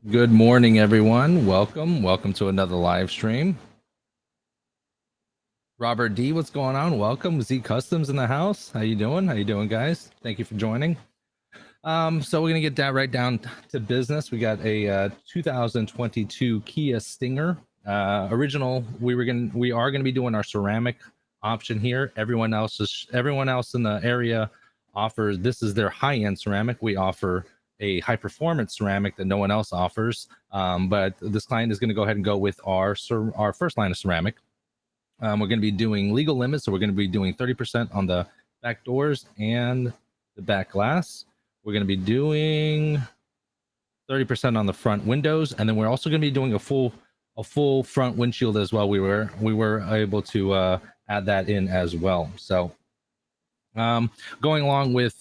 Good morning, everyone. Welcome to another live stream. Robert D, what's going on? Welcome. Z Customs in the house. How you doing, guys? Thank you for joining. So we're gonna get that right down to business. We got a 2022 Kia Stinger original. We are gonna be doing our ceramic option here. Everyone else in the area offers, this is their high-end ceramic. We offer a high performance ceramic that no one else offers, but this client is going to go ahead and go with our first line of ceramic. We're going to be doing legal limits, so we're going to be doing 30% on the back doors and the back glass. We're going to be doing 30% on the front windows, and then we're also going to be doing a full front windshield as well. We were able to add that in as well. So going along with,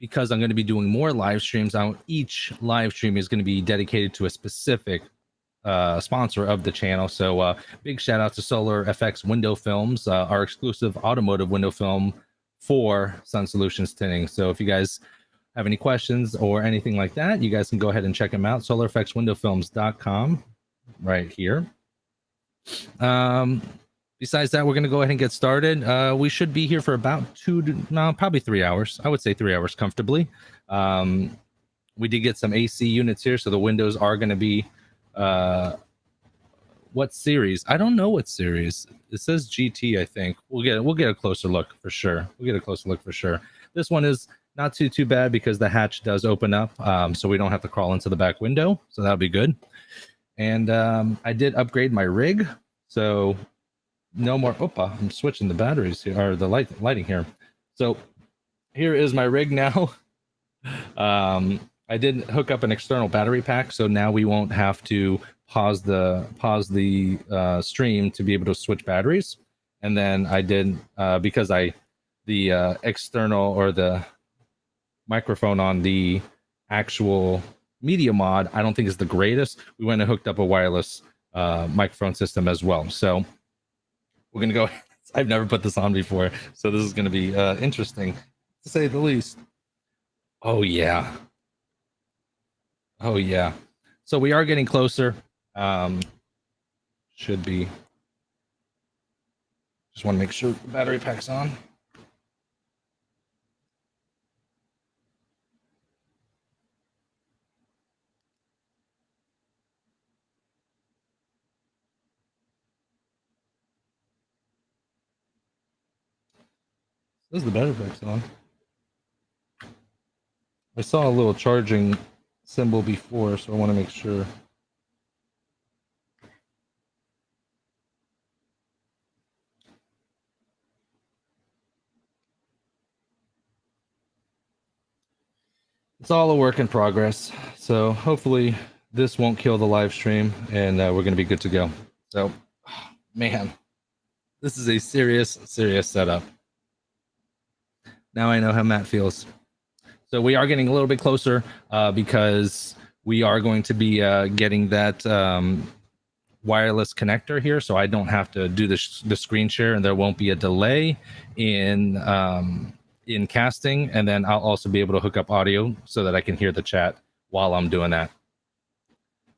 because I'm going to be doing more live streams, each live stream is going to be dedicated to a specific sponsor of the channel. So big shout out to Solar FX Window Films, our exclusive automotive window film for Sun Solutions Tinting. So if you guys have any questions or anything like that, you guys can go ahead and check them out. SolarFXWindowFilms.com right here. Besides that, we're going to go ahead and get started. We should be here for about probably 3 hours. I would say 3 hours comfortably. We did get some AC units here, so the windows are going to be what series? I don't know what series. It says GT, I think. We'll get a closer look for sure. This one is not too bad because the hatch does open up, so we don't have to crawl into the back window. So that'll be good. And I did upgrade my rig, so no more. I'm switching the batteries here, or the lighting here. So here is my rig now. I did hook up an external battery pack, so now we won't have to pause the stream to be able to switch batteries. And then I did because the external, or the microphone on the actual media mod, I don't think is the greatest. We went and hooked up a wireless microphone system as well. So we're gonna go. I've never put this on before, so this is gonna be interesting to say the least. Oh yeah. Oh yeah. So we are getting closer. Should be. Just want to make sure the battery pack's on. This is the battery pack's on. I saw a little charging symbol before, so I want to make sure. It's all a work in progress, so hopefully this won't kill the live stream, and we're going to be good to go. So, man, this is a serious setup. Now I know how Matt feels. So we are getting a little bit closer because we are going to be getting that wireless connector here, so I don't have to do the screen share, and there won't be a delay in casting, and then I'll also be able to hook up audio so that I can hear the chat while I'm doing that.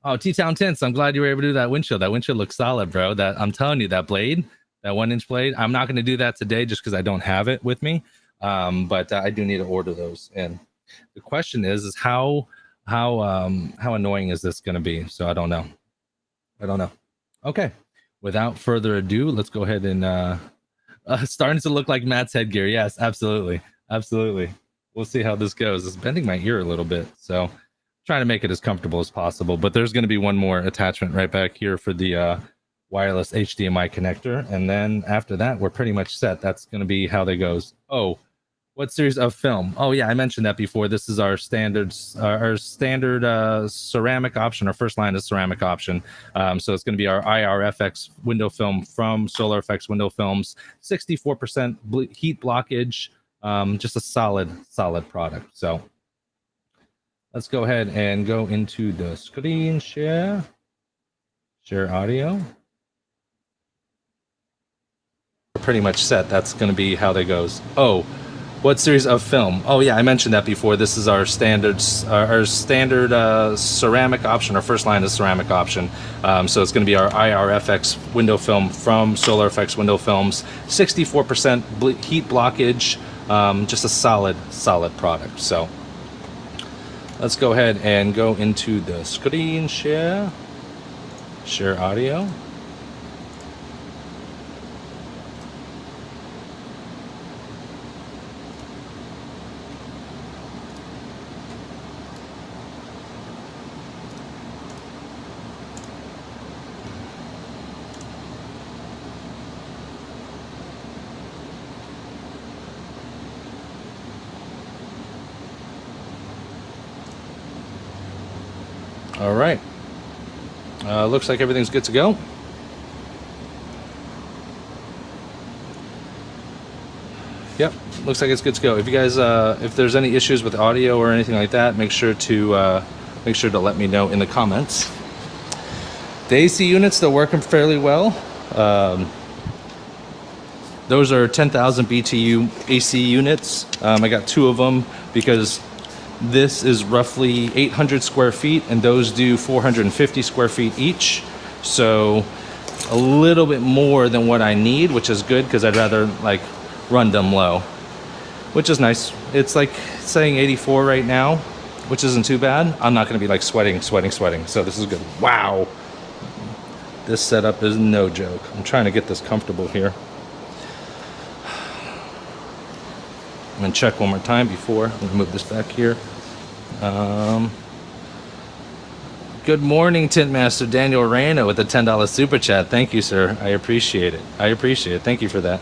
Oh, T-Town Tints, I'm glad you were able to do that windshield. That windshield looks solid, bro. That I'm telling you, that blade, that 1-inch blade, I'm not going to do that today just because I don't have it with me, but I do need to order those. And the question is how annoying is this going to be? So I don't know. Okay, without further ado, let's go ahead and starting to look like Matt's headgear. Yes, absolutely. We'll see how this goes. It's bending my ear a little bit, so trying to make it as comfortable as possible. But there's going to be one more attachment right back here for the wireless HDMI connector, and then after that, we're pretty much set. That's going to be how that goes. Oh, what series of film? Oh yeah, I mentioned that before. This is our standard ceramic option. Our first line is ceramic option. So it's going to be our IRFX window film from Solar Effects Window Films. 64% heat blockage. Just a solid product. So let's go ahead and go into the screen share audio. We're pretty much set. That's going to be how that goes. Oh, what series of film? Oh yeah, I mentioned that before. This is our standard ceramic option. Our first line is ceramic option. So it's going to be our IRFX window film from Solar Effects Window Films. 64% heat blockage. Just a solid product. So let's go ahead and go into the screen share audio. All right. Looks like everything's good to go. Yep, looks like it's good to go. If you guys, if there's any issues with audio or anything like that, make sure to let me know in the comments. The AC units, they're working fairly well. Those are 10,000 BTU AC units. I got 2 of them because this is roughly 800 square feet, and those do 450 square feet each. So a little bit more than what I need, which is good because I'd rather like run them low, which is nice. It's like saying 84 right now, which isn't too bad. I'm not going to be like sweating. So this is good. Wow. This setup is no joke. I'm trying to get this comfortable here. I'm going to check one more time before. I'm going to move this back here. Good morning, Tint Master Daniel Reyna with a $10 super chat. Thank you, sir. I appreciate it. Thank you for that.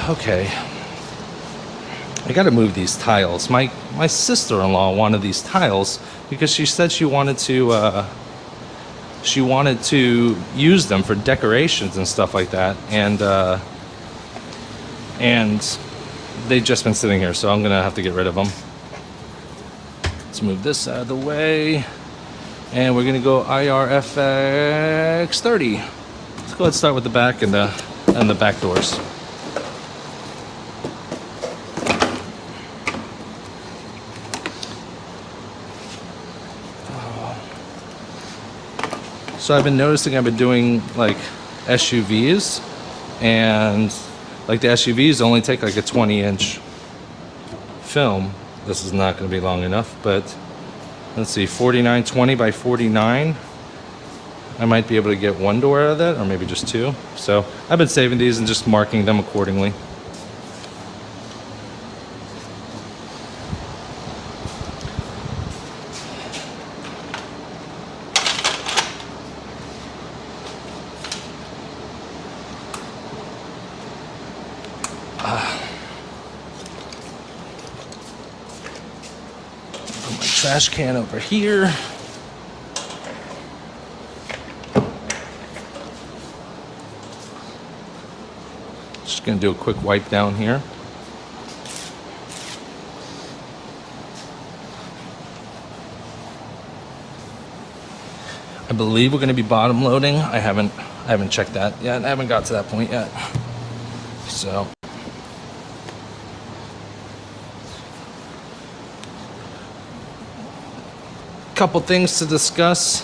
Okay. I got to move these tiles. My sister-in-law wanted these tiles because she said she wanted to use them for decorations and stuff like that, and they've just been sitting here, so I'm gonna have to get rid of them. Let's move this out of the way. And we're gonna go IRFX 30. Let's go ahead and start with the back and the back doors. So I've been noticing I've been doing like SUVs, and like the SUVs only take like a 20-inch film. This is not going to be long enough, but let's see, 4920 by 49. I might be able to get one door out of that, or maybe just two. So I've been saving these and just marking them accordingly. Put my trash can over here. Just gonna do a quick wipe down here. I believe we're gonna be bottom loading. I haven't checked that yet. I haven't got to that point yet. So couple things to discuss.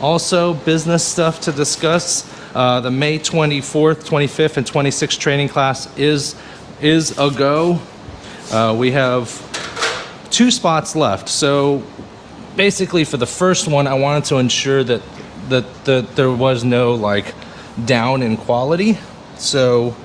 Also, business stuff to discuss. The May 24th, 25th, and 26th training class is a go. We have 2 spots left. So basically, for the first one, I wanted to ensure that there was no like down in quality. So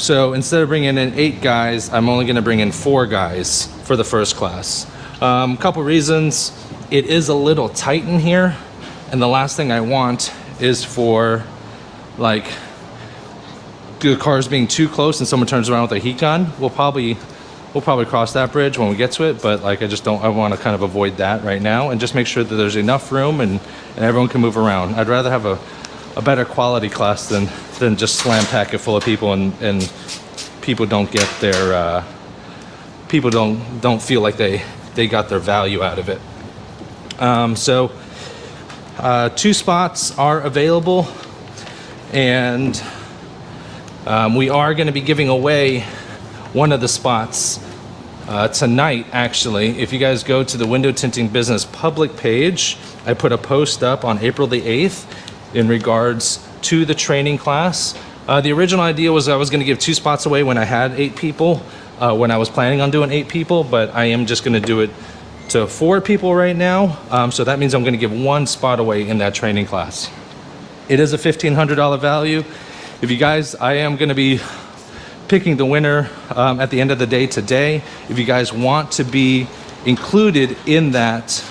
instead of bringing in 8 guys, I'm only going to bring in 4 guys for the first class. Couple reasons. It is a little tight in here, and the last thing I want is for like the cars being too close and someone turns around with a heat gun. We'll probably cross that bridge when we get to it, but like I want to kind of avoid that right now and just make sure that there's enough room and everyone can move around. I'd rather have a better quality class than just slam pack it full of people and people don't get their people don't feel like they got their value out of it. 2 spots are available, and we are going to be giving away one of the spots tonight, actually. If you guys go to the Window Tinting Business public page, I put a post up on April the 8th in regards to the training class. The original idea was I was going to give 2 spots away when I had 8 people, when I was planning on doing 8 people, but I am just going to do it to 4 people right now. So that means I'm going to give 1 spot away in that training class. It is a $1,500 value. If you guys, I am going to be picking the winner at the end of the day today. If you guys want to be included in that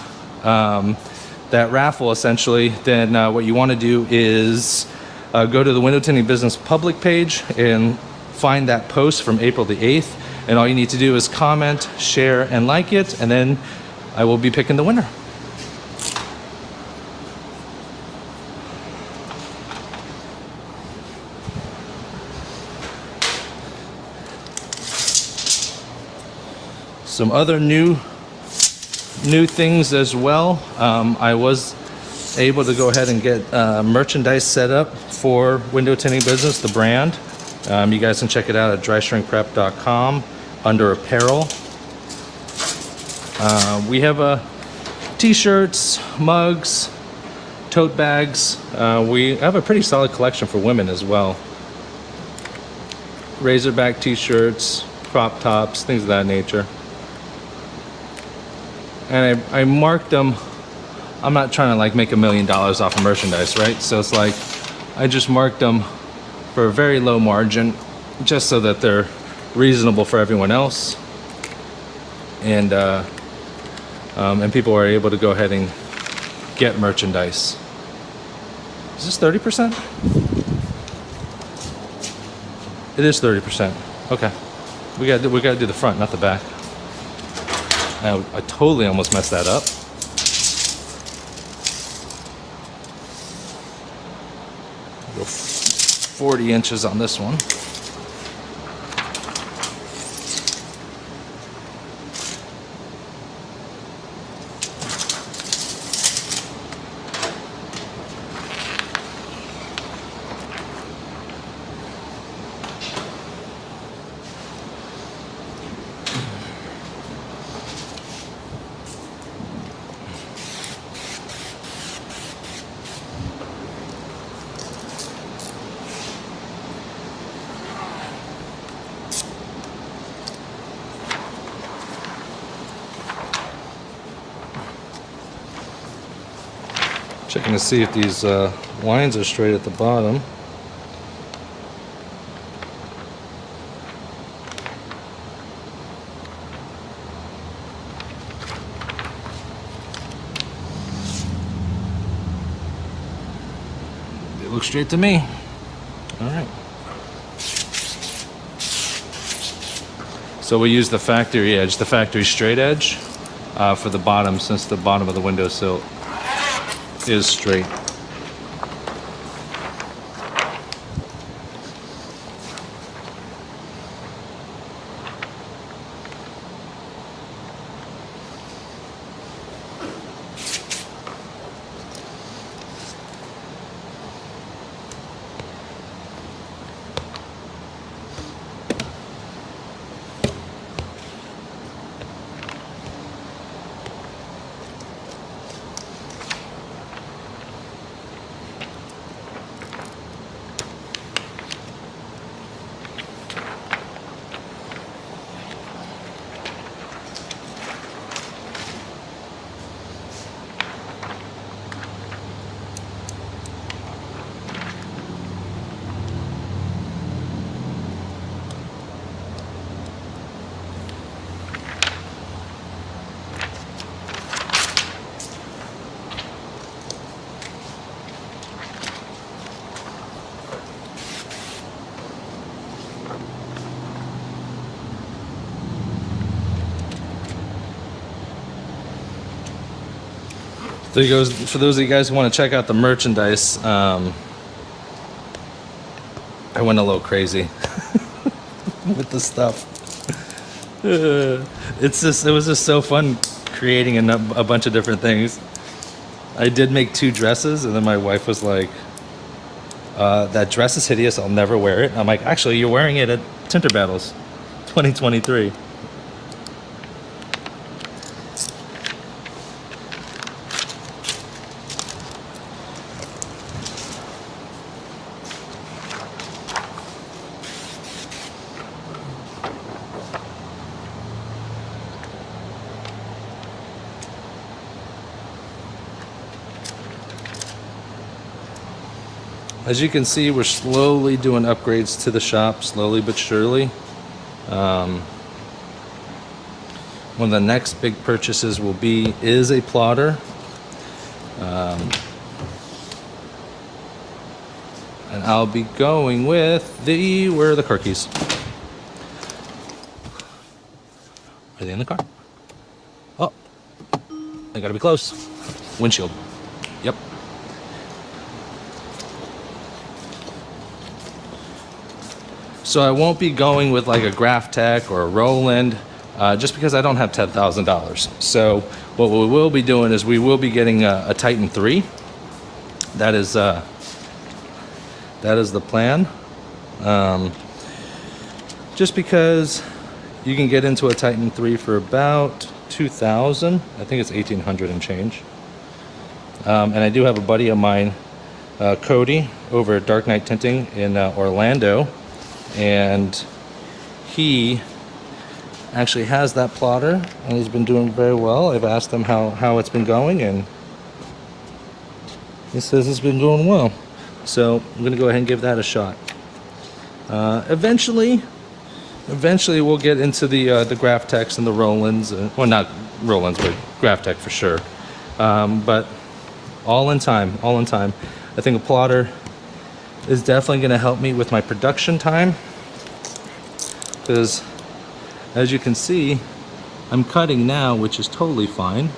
raffle, essentially, then what you want to do is go to the Window Tinting Business public page and find that post from April the 8th. And all you need to do is comment, share, and like it, and then I will be picking the winner. Some other new things as well. I was able to go ahead and get merchandise set up for Window Tinting Business, the brand. You guys can check it out at dryshrinkprep.com under apparel. We have t-shirts, mugs, tote bags. We have a pretty solid collection for women as well. Razorback t-shirts, crop tops, things of that nature. And I marked them. I'm not trying to like make $1 million off of merchandise, right? So it's like I just marked them for a very low margin, just so that they're reasonable for everyone else, and people are able to go ahead and get merchandise. Is this 30%? It is 30%. Okay, we gotta do the front, not the back. I totally almost messed that up. Go 40 inches on this one. Checking to see if these lines are straight at the bottom. They look straight to me. All right. So we use the factory edge, the factory straight edge for the bottom, since the bottom of the windowsill is straight. There goes, for those of you guys who want to check out the merchandise, I went a little crazy with the stuff. It was just so fun creating a bunch of different things. I did make 2 dresses, and then my wife was like, that dress is hideous, I'll never wear it. I'm like, actually, you're wearing it at Tinter Battles 2023. As you can see, we're slowly doing upgrades to the shop, slowly but surely. One of the next big purchases is a plotter. And I'll be going with where are the car keys? Are they in the car? Oh, they gotta be close. Windshield. Yep. So I won't be going with like a Graph Tech or a Roland, just because I don't have $10,000. So what we will be doing is we will be getting a Titan 3. That is the plan. Just because you can get into a Titan 3 for about $2,000. I think it's $1,800 and change. And I do have a buddy of mine, Cody, over at Dark Knight Tinting in Orlando. And he actually has that plotter, and he's been doing very well. I've asked him how it's been going, and he says it's been going well. So I'm going to go ahead and give that a shot. Eventually we'll get into the Graph Techs and the Rolands. Well, not Rolands, but Graph Tech for sure. But all in time. I think a plotter is definitely going to help me with my production time, because as you can see, I'm cutting now, which is totally fine,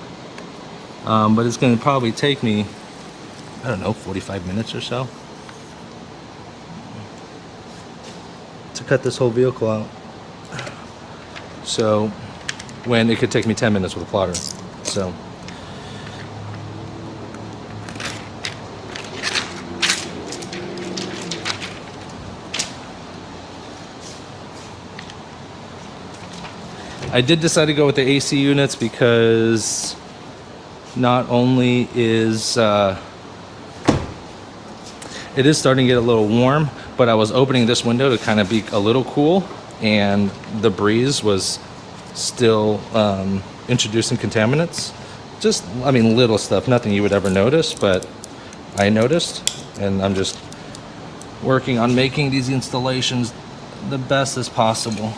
but it's going to probably take me, I don't know, 45 minutes or so to cut this whole vehicle out. So when it could take me 10 minutes with a plotter. So I did decide to go with the AC units because not only is it is starting to get a little warm, but I was opening this window to kind of be a little cool, and the breeze was still introducing contaminants. Just, I mean, little stuff, nothing you would ever notice, but I noticed, and I'm just working on making these installations the best as possible.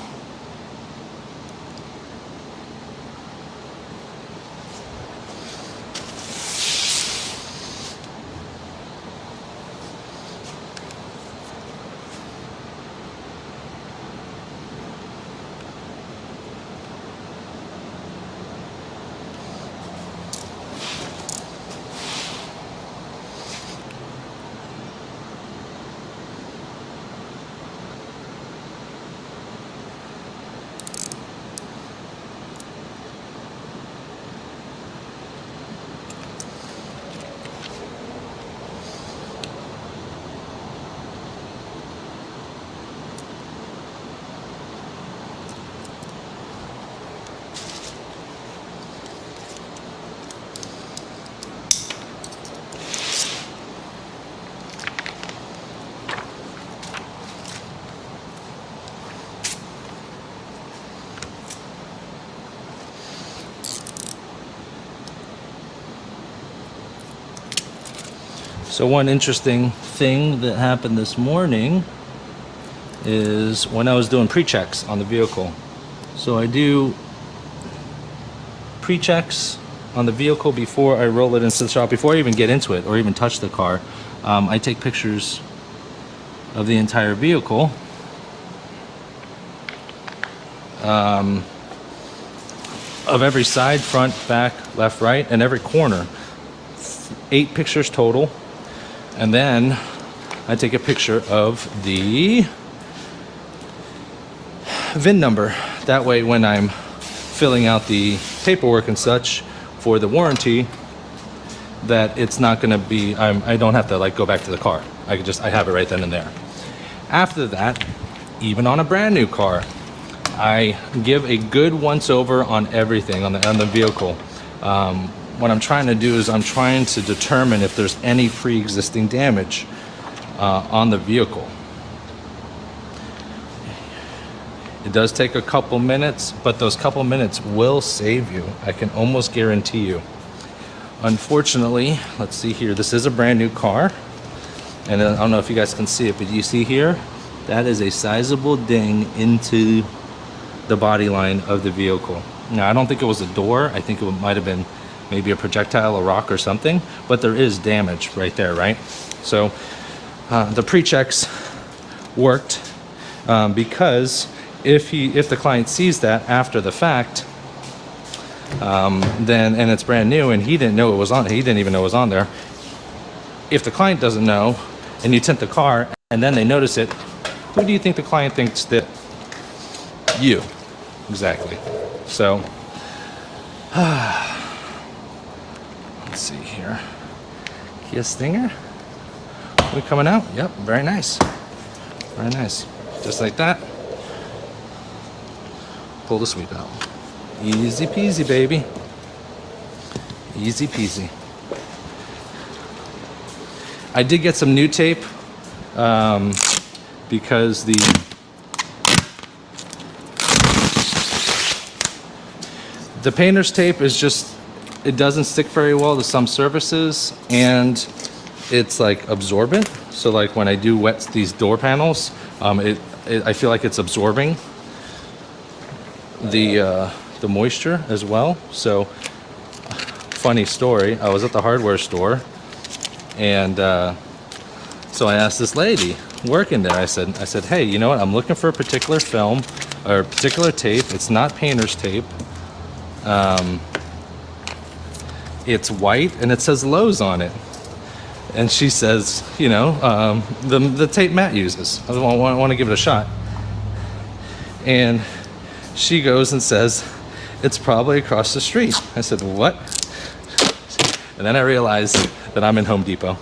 So one interesting thing that happened this morning is when I was doing pre-checks on the vehicle. So I do pre-checks on the vehicle before I roll it into the shop, before I even get into it or even touch the car. I take pictures of the entire vehicle. Of every side, front, back, left, right, and every corner. 8 pictures total. And then I take a picture of the VIN number. That way when I'm filling out the paperwork and such for the warranty, that it's not gonna be, I don't have to like go back to the car. I have it right then and there. After that, even on a brand new car, I give a good once over on everything on the vehicle. What I'm trying to do is I'm trying to determine if there's any pre-existing damage on the vehicle. It does take a couple minutes, but those couple minutes will save you. I can almost guarantee you. Unfortunately, let's see here. This is a brand new car. And I don't know if you guys can see it, but you see here, that is a sizable ding into the body line of the vehicle. Now, I don't think it was a door. I think it might have been maybe a projectile, a rock or something, but there is damage right there, right? So the pre-checks worked because if the client sees that after the fact, then, and it's brand new and he didn't know it was on, he didn't even know it was on there. If the client doesn't know and you tint the car and then they notice it, who do you think the client thinks that? You. Exactly. So, let's see here. Kia Stinger. We coming out? Yep, very nice. Very nice. Just like that. Pull the sweep out. Easy peasy, baby. Easy peasy. I did get some new tape because the painter's tape is just, it doesn't stick very well to some surfaces and it's like absorbent. So like when I do wet these door panels, I feel like it's absorbing the moisture as well. So funny story, I was at the hardware store and so I asked this lady working there, I said, hey, you know what, I'm looking for a particular film or a particular tape. It's not painter's tape. It's white and it says Lowe's on it. And she says, you know, the tape Matt uses. I want to give it a shot. And she goes and says, it's probably across the street. I said, what? And then I realized that I'm in Home Depot.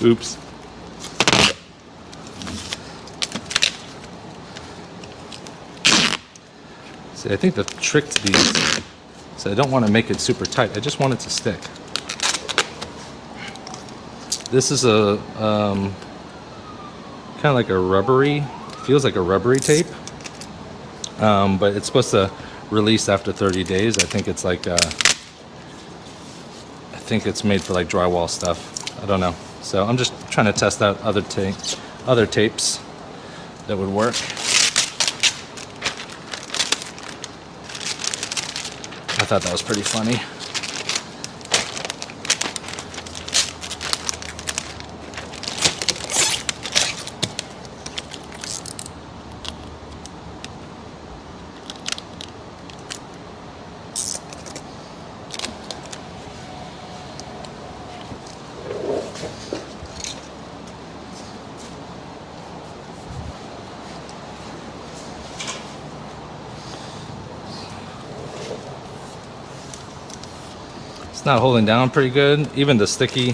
Oops. See, I think the trick to these, so I don't want to make it super tight. I just want it to stick. This is a kind of like a rubbery, feels like a rubbery tape, but it's supposed to release after 30 days. I think it's like think it's made for like drywall stuff. I don't know. So I'm just trying to test out other tapes that would work. I thought that was pretty funny. It's not holding down pretty good. Even the sticky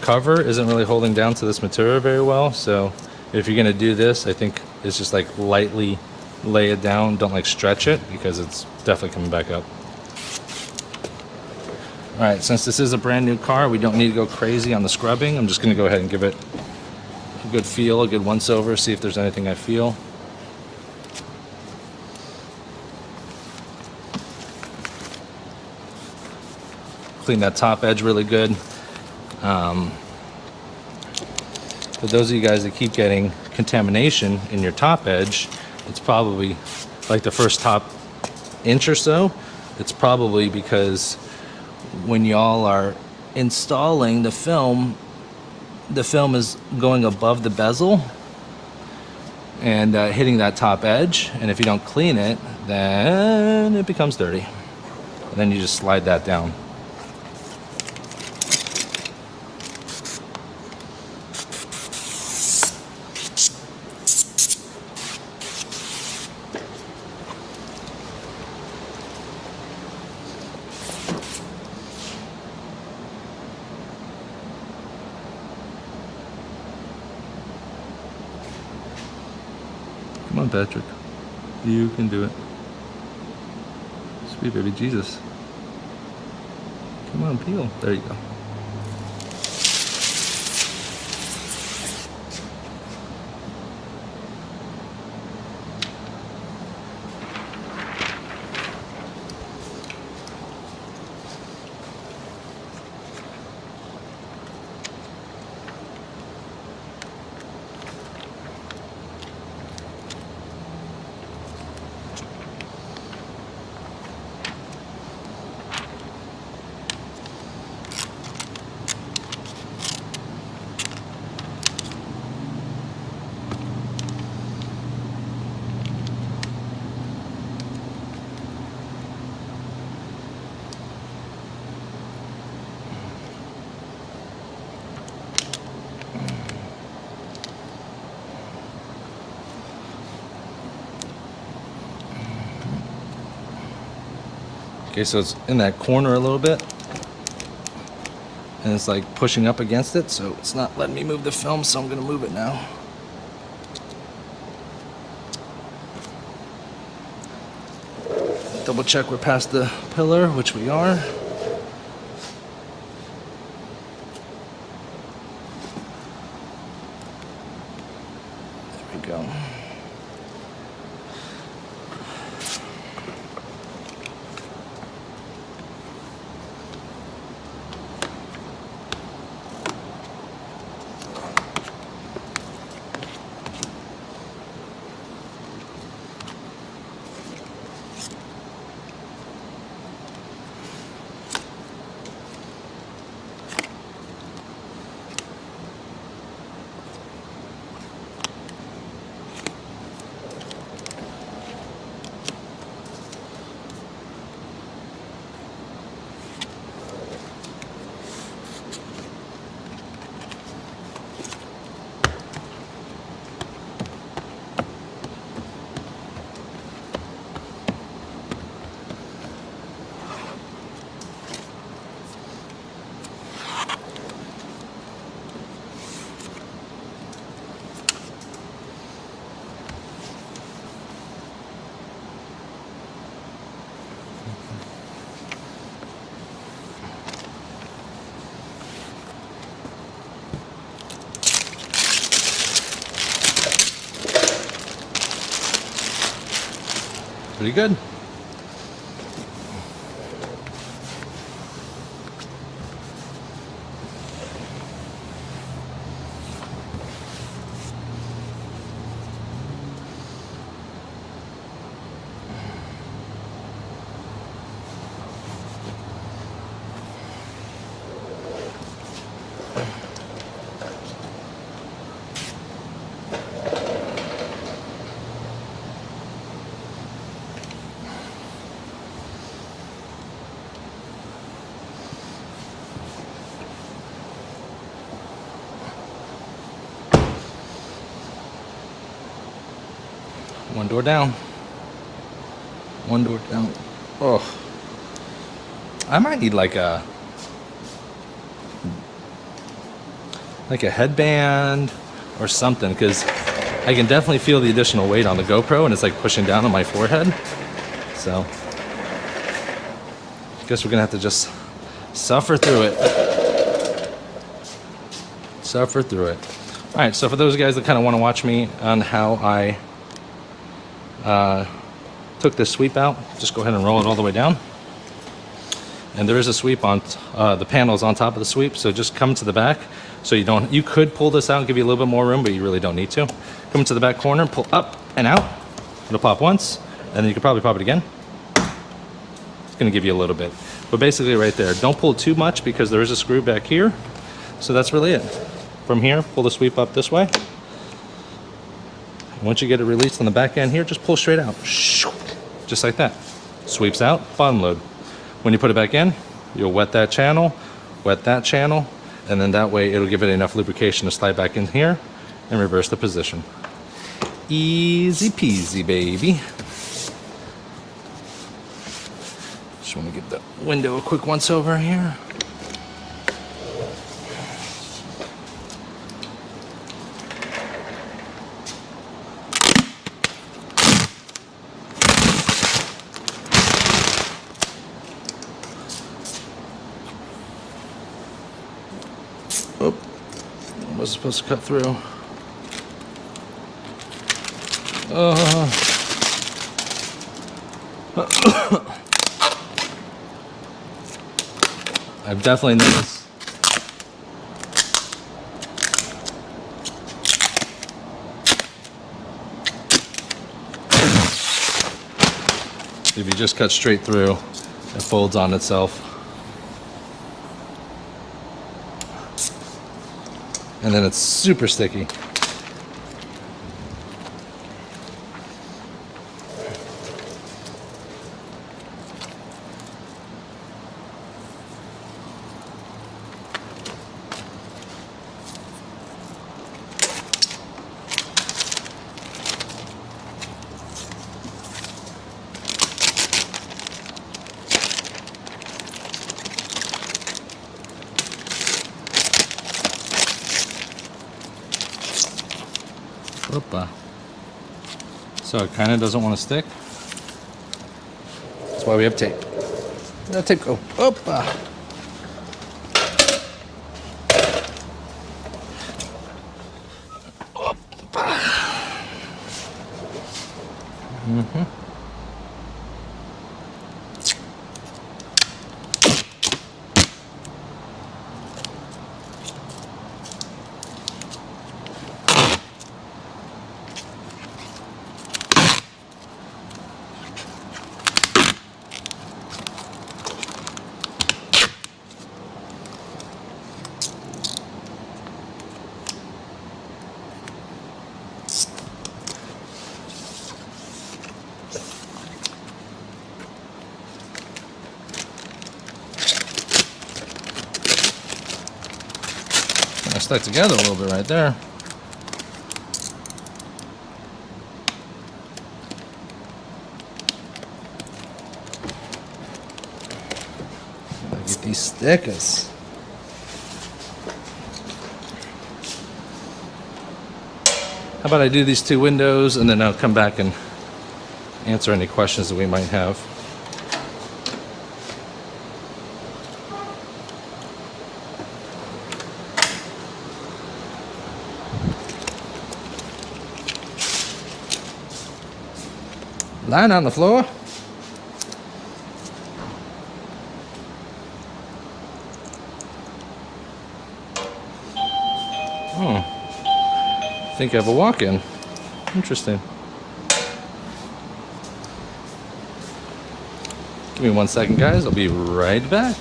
cover isn't really holding down to this material very well. So if you're gonna do this, I think it's just like lightly lay it down. Don't like stretch it because it's definitely coming back up. All right, since this is a brand new car, we don't need to go crazy on the scrubbing. I'm just gonna go ahead and give it a good feel, a good once over, see if there's anything I feel. Clean that top edge really good. For those of you guys that keep getting contamination in your top edge, it's probably like the first top inch or so. It's probably because when y'all are installing the film is going above the bezel and hitting that top edge. And if you don't clean it, then it becomes dirty. And then you just slide that down. Come on, Patrick. You can do it. Sweet baby Jesus. Come on, peel. There you go. Okay, so it's in that corner a little bit, and it's like pushing up against it, so it's not letting me move the film, so I'm gonna move it now. Double check we're past the pillar, which we are. There we go. Pretty good. One door down. One door down. Oh. I might need like a headband or something, because I can definitely feel the additional weight on the GoPro and it's like pushing down on my forehead. So I guess we're gonna have to just suffer through it. Suffer through it. All right, so for those guys that kind of want to watch me on how I took this sweep out, just go ahead and roll it all the way down. And there is a sweep on the panels on top of the sweep, so just come to the back. So you could pull this out and give you a little bit more room, but you really don't need to. Come to the back corner, pull up and out. It'll pop once, and then you can probably pop it again. It's gonna give you a little bit. But basically right there, don't pull too much because there is a screw back here. So that's really it. From here, pull the sweep up this way. Once you get it released on the back end here, just pull straight out. Just like that. Sweeps out, bottom load. When you put it back in, you'll wet that channel, and then that way it'll give it enough lubrication to slide back in here and reverse the position. Easy peasy, baby. Just want to give the window a quick once over here. Oh, I was supposed to cut through. I've definitely noticed. If you just cut straight through, it folds on itself. And then it's super sticky. Opa. So it kind of doesn't want to stick. That's why we have tape. Let tape go. Opa. Opa. Stuck together a little bit right there. Get these stickers. How about I do these two windows and then I'll come back and answer any questions that we might have. Lying on the floor. I think I have a walk-in. Interesting. Give me 1 second, guys. I'll be right back.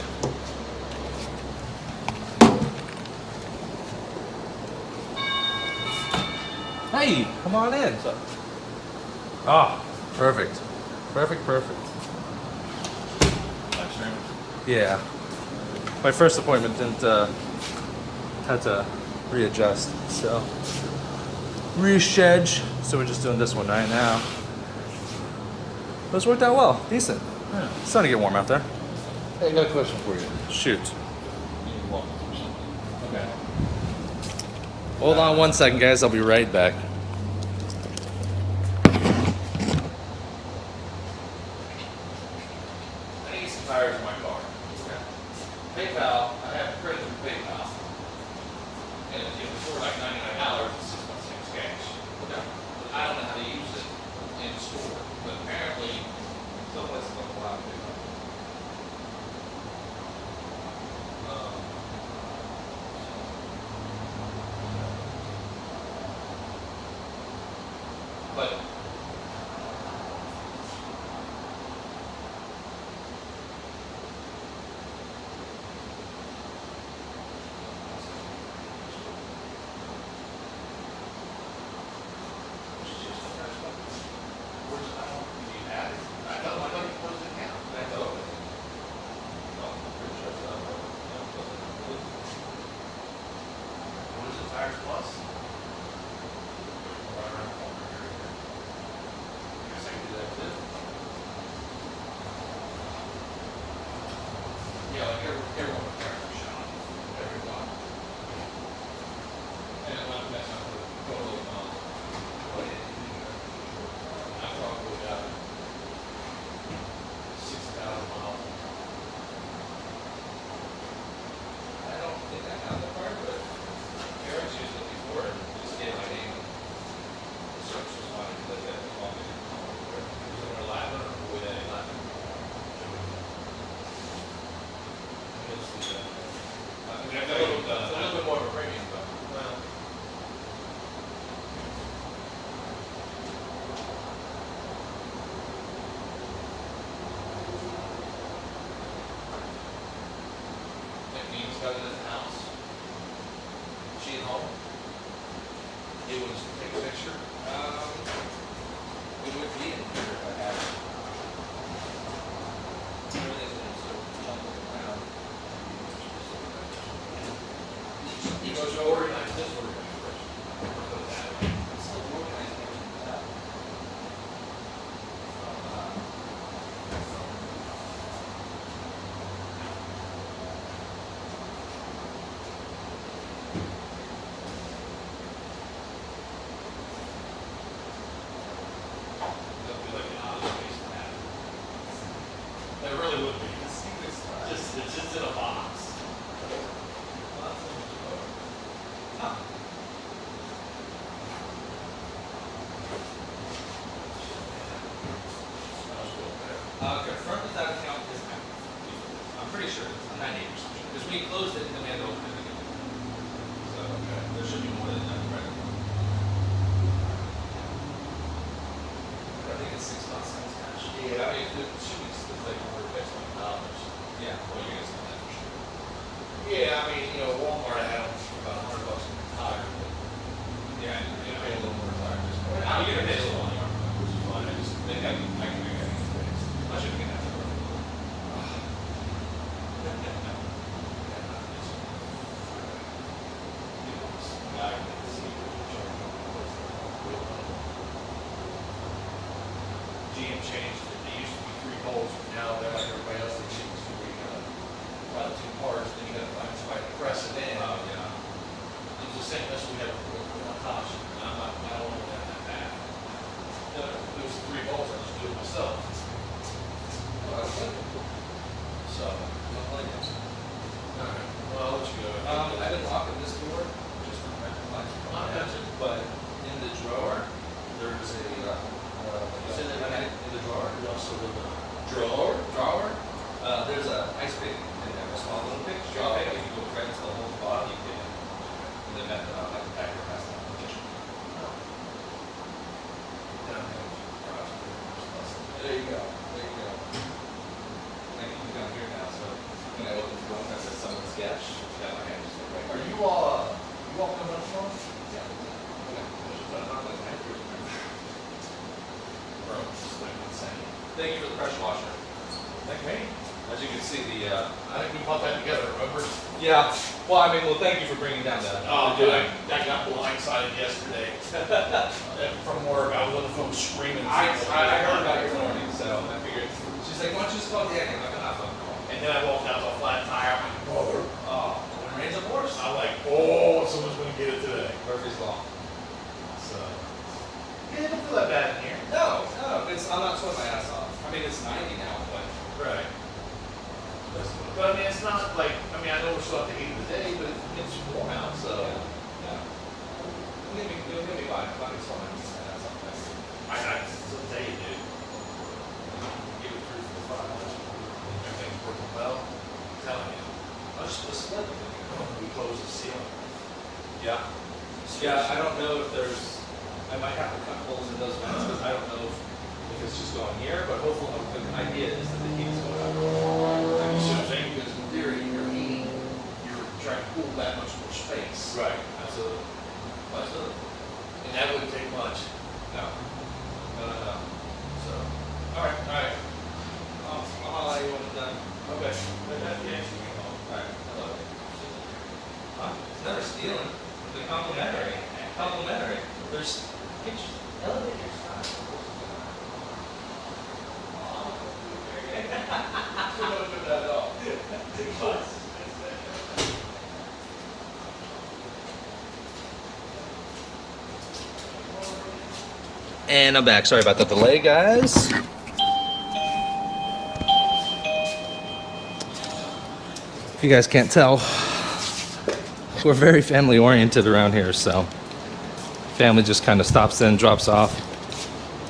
Hey, come on in. Oh, perfect. Perfect. Yeah. My first appointment didn't had to readjust, so reschedule. So we're just doing this one right now. Those worked out well. Decent. Yeah. It's starting to get warm out there. Hey, I got a question for you. Shoot. Okay. Hold on 1 second, guys. I'll be right back. I need some tires in my car. PayPal, I have credit through PayPal. And it's for like $99, it's 6 months cash. Okay. But I don't know how to use it in store. But apparently, some places don't allow PayPal. But Tires Plus. Yeah, like everyone would tire the shop. Everyone. And that's not totally wrong. I'm probably got 6,000 miles. I don't think I have the part, but Eric's used it before and just gave my name. The service was fine because they got the call me. Was it an 11 or with an 11? I mean, it's a little bit more of a premium, but well. That means got it in the house. She at home. It was take a picture. It would be in here if I had it. Everything's been sort of jumbled around. You go to organize this organization first. Put it that way. It's still organized like that. That'd be like an odd space to have. That really would be. It's just in a box. Huh. Confirm that that account is active. I'm pretty sure. I'm 98% sure. Because we closed it and then we had to open it again. So there should be more than enough credit. I think it's 6 months since cash. Yeah, I mean, it should be like $100. Yeah, well, you guys know that for sure. Yeah, I mean, Walmart I had them for about $100 in the tire. Yeah, I pay a little more tire. I'm gonna pay a little more, which is fine. I just think I can make it fixed. I should get that. GM changed it. They used to be 3 bolts, but now they're like everybody else. They change to where you gotta run 2 parts, then you gotta find somebody to press it in. Oh yeah. It was the same. That's what we had with Natasha. I don't know that bad. There was 3 bolts. I just do it myself. So, not like it. Alright. Well, I'll let you go. I've been locking this door just for my but in the drawer there's a you said that in the drawer? You also in the drawer? There's a ice pick in there, a small little pick. Oh, okay. If you go right into the whole bottom, you can and then that like the packer has that position. There you go. There you go. I can be down here now, so when I open the door, that says someone's sketch. Yeah, my hand just right. Are you all coming up from? Yeah. Thank you for the pressure washer. Thank me. As you can see, I think we put that together, remember? Yeah. Well, I mean, thank you for bringing down that. Oh, dude, I got blindsided yesterday from work. I was on the phone screaming. I heard about your morning. So I figured, she's like, why don't you just call Danny? I'm like, ah, fuck, call. And then I walked out to a flat tire. I'm like, brother. Oh, when it rains, of course. I'm like, oh, someone's gonna get it today. Murphy's Law. So, yeah, don't feel that bad in here. No, I'm not sweating my ass off. I mean, it's 90 now, but. Right. But I mean, it's not like, I mean, I know we're still at the heat of the day, but it's warm out, so. Yeah. You'll be fine. I'm not sweating. That's okay. I still tell you, dude. Give it through for the 5 minutes. Everything's working well. I'm telling you. I'll just put a split in here. We close the ceiling. Yeah. Yeah, I don't know if there's, I might have to cut holes in those vents because I don't know if it's just going here, but hopefully the idea is that the heat is going up. Like you should have saying, because in theory, you're heating, you're trying to cool that much more space. Right, absolutely. Absolutely. And that wouldn't take much. No. No. So, All right. I'll holler at you when it's done. okay. But that's the answer we call. All right, I love it. It's never stealing. They're complimentary. Complimentary. There's pictures. Elevators. And I'm back. Sorry about the delay, guys. If you guys can't tell, we're very family oriented around here, so family just kind of stops in, drops off,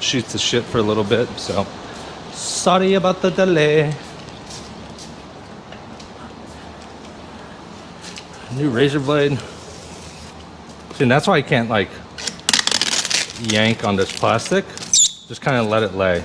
shoots the shit for a little bit, so sorry about the delay. New razor blade. See, and that's why I can't like yank on this plastic. Just kind of let it lay.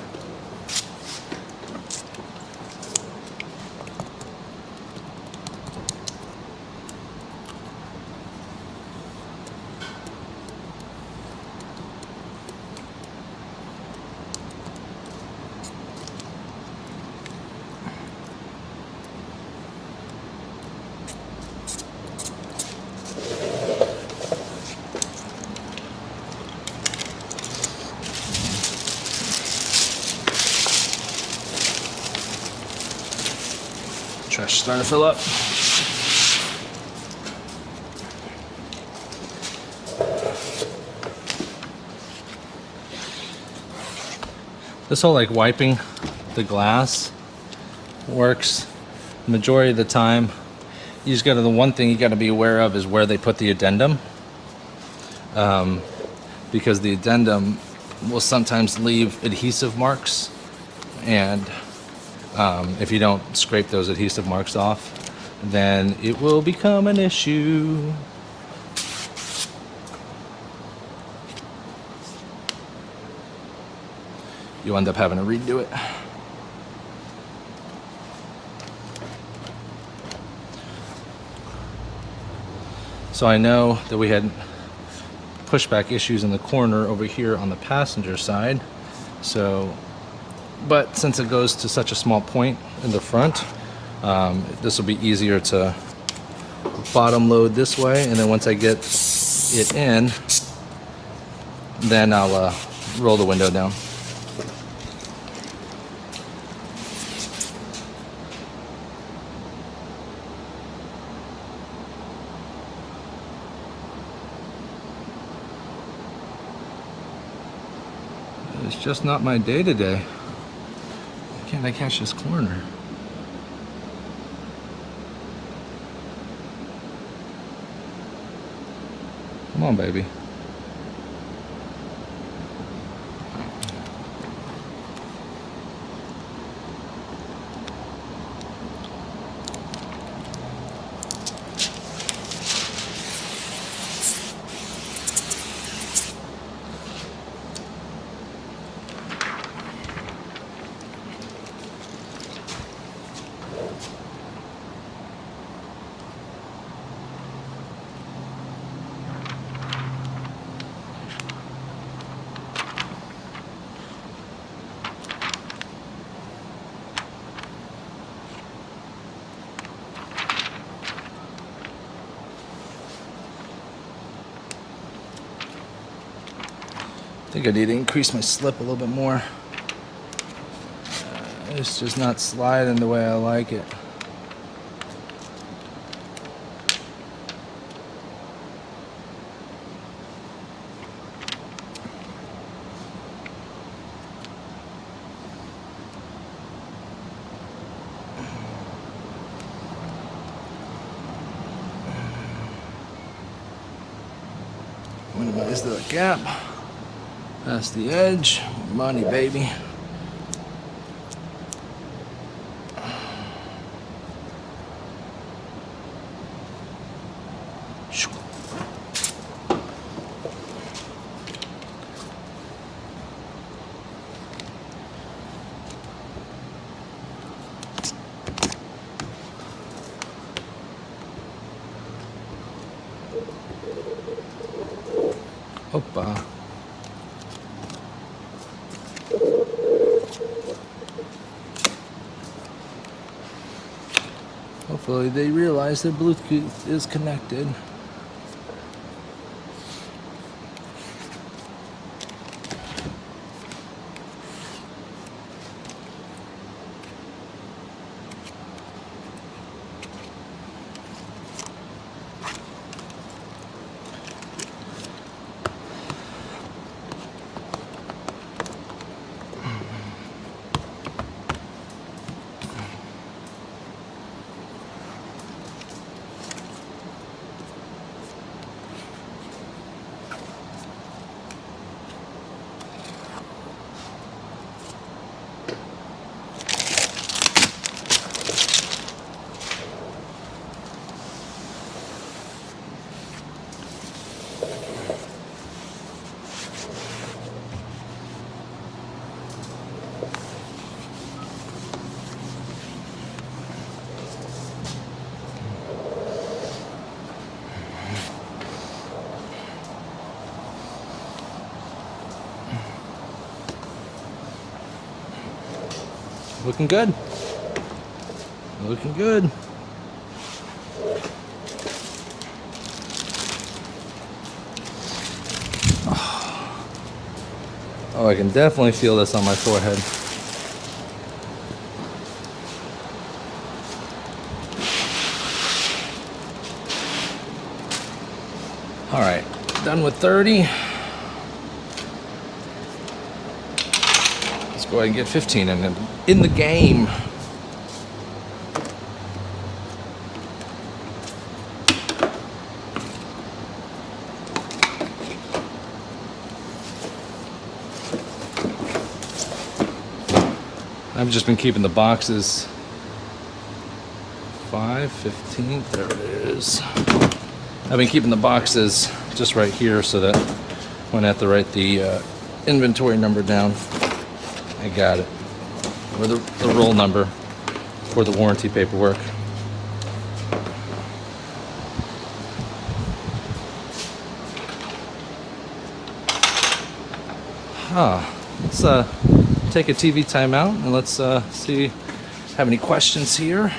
Trash is starting to fill up. This whole like wiping the glass works majority of the time. You just gotta, the one thing you gotta be aware of is where they put the addendum. Because the addendum will sometimes leave adhesive marks, and if you don't scrape those adhesive marks off, then it will become an issue. You end up having to redo it. So I know that we had pushback issues in the corner over here on the passenger side. So, but since it goes to such a small point in the front, this will be easier to bottom load this way, and then once I get it in, then I'll roll the window down. It's just not my day today. Why can't I catch this corner? Come on, baby. I think I need to increase my slip a little bit more. It's just not sliding the way I like it. Minimize the gap. Past the edge. Money, baby. Opa. Hopefully they realize their Bluetooth is connected. Looking good. Looking good. Oh, I can definitely feel this on my forehead. All right, done with 30. Let's go ahead and get 15 in the game. I've just been keeping the boxes 5, 15, there it is. I've been keeping the boxes just right here so that when I have to write the inventory number down, I got it. Or the roll number for the warranty paperwork. Let's take a TV timeout and let's see, have any questions here.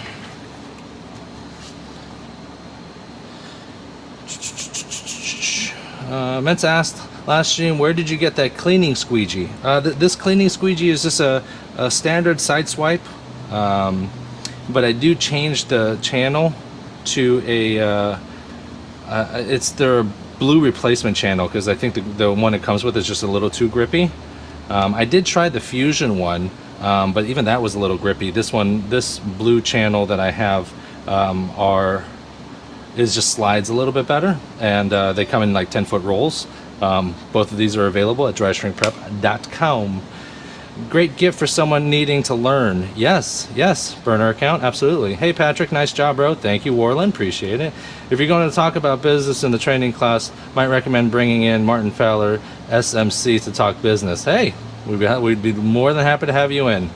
Meant to ask last stream, where did you get that cleaning squeegee? This cleaning squeegee is just a standard side swipe, but I do change the channel to it's their blue replacement channel because I think the one it comes with is just a little too grippy. I did try the Fusion one, but even that was a little grippy. This blue channel that I have just slides a little bit better, and they come in like 10-foot rolls. Both of these are available at dryshrinkprep.com. Great gift for someone needing to learn. Yes, burner account, absolutely. Hey Patrick, nice job, bro. Thank you, Warland, appreciate it. If you're going to talk about business in the training class, might recommend bringing in Martin Fowler, SMC, to talk business. Hey, we'd be more than happy to have you in.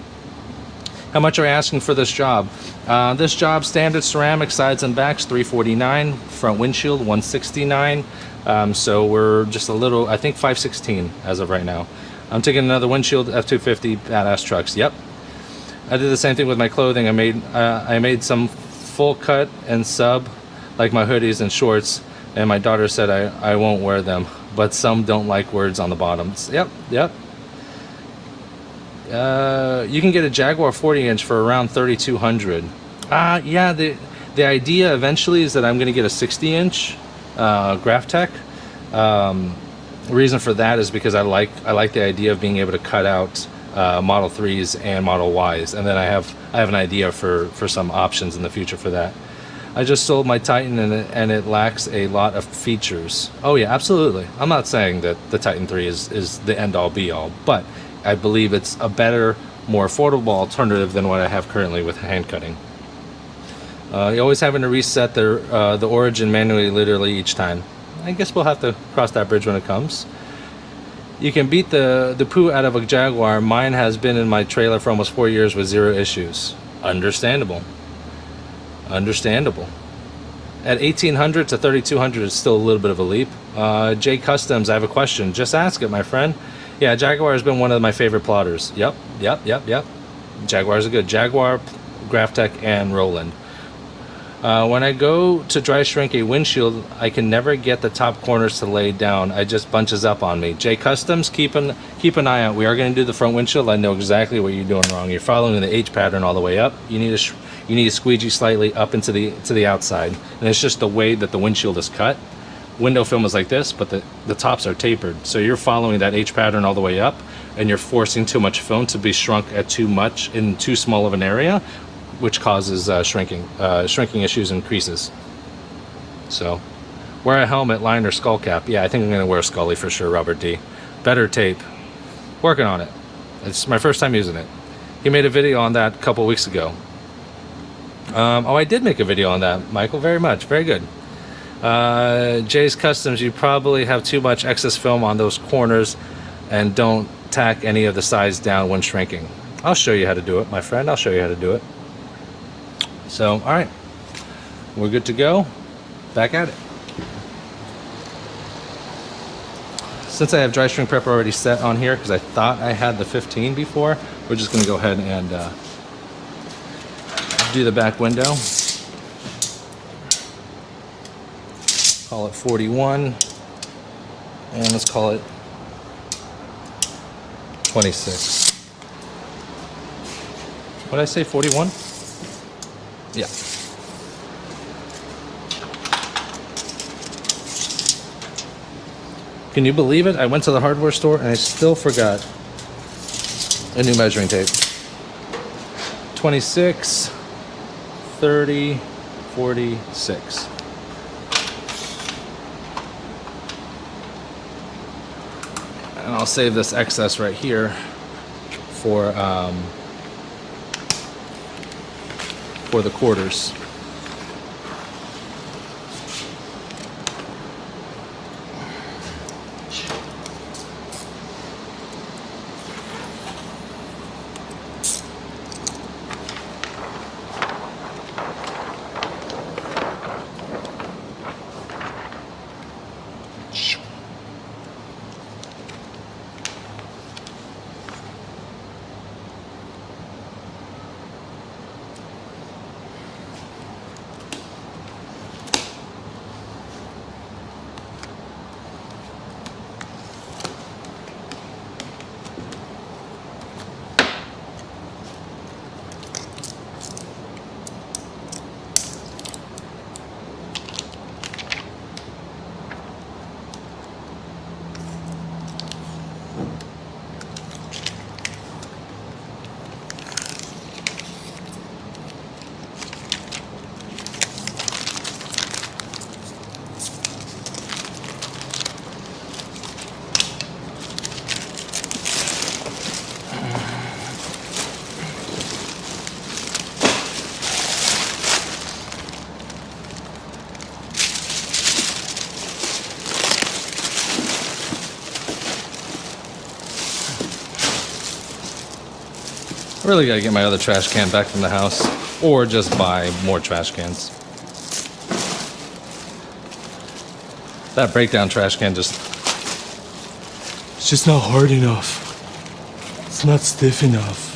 How much are you asking for this job? This job, standard ceramic sides and backs, $349. Front windshield, $169. So we're just a little, I think $516 as of right now. I'm taking another windshield, F250, badass trucks. Yep. I did the same thing with my clothing. I made some full cut and sub, like my hoodies and shorts, and my daughter said I won't wear them, but some don't like words on the bottoms. Yep. You can get a Jaguar 40-inch for around 3,200. Yeah, the idea eventually is that I'm going to get a 60-inch Graphtec. The reason for that is because I like the idea of being able to cut out Model 3s and Model Ys, and then I have an idea for some options in the future for that. I just sold my Titan and it lacks a lot of features. Oh yeah, absolutely. I'm not saying that the Titan 3 is the end-all be-all, but I believe it's a better, more affordable alternative than what I have currently with hand cutting. You're always having to reset the origin manually literally each time. I guess we'll have to cross that bridge when it comes. You can beat the poo out of a Jaguar. Mine has been in my trailer for almost 4 years with 0 issues. Understandable. Understandable. At 1,800 to 3,200 is still a little bit of a leap. J Customs, I have a question. Just ask it, my friend. Yeah, Jaguar has been one of my favorite plotters. Yep. Jaguars are good. Jaguar, Graphtec, and Roland. When I go to dry shrink a windshield, I can never get the top corners to lay down. It just bunches up on me. J Customs, keep an eye out. We are going to do the front windshield. I know exactly what you're doing wrong. You're following the H pattern all the way up. You need to squeegee slightly up into the outside, and it's just the way that the windshield is cut. Window film is like this, but the tops are tapered. So you're following that H pattern all the way up, and you're forcing too much film to be shrunk at in too small of an area, which causes shrinking issues and creases. So, wear a helmet, liner, skull cap. Yeah, I think I'm going to wear a Scully for sure, Robert D. Better tape. Working on it. It's my first time using it. He made a video on that a couple weeks ago. I did make a video on that, Michael. Very much. Very good. Jay's Customs, you probably have too much excess film on those corners and don't tack any of the sides down when shrinking. I'll show you how to do it, my friend. I'll show you how to do it. So, all right, we're good to go. Back at it. Since I have dry shrink prep already set on here, because I thought I had the 15 before, we're just going to go ahead and do the back window. Call it 41, and let's call it 26. What did I say, 41? Yeah. Can you believe it? I went to the hardware store and I still forgot a new measuring tape. 26, 30, 46. And I'll save this excess right here for the quarters. I really gotta get my other trash can back from the house, or just buy more trash cans. That breakdown trash can it's just not hard enough. It's not stiff enough.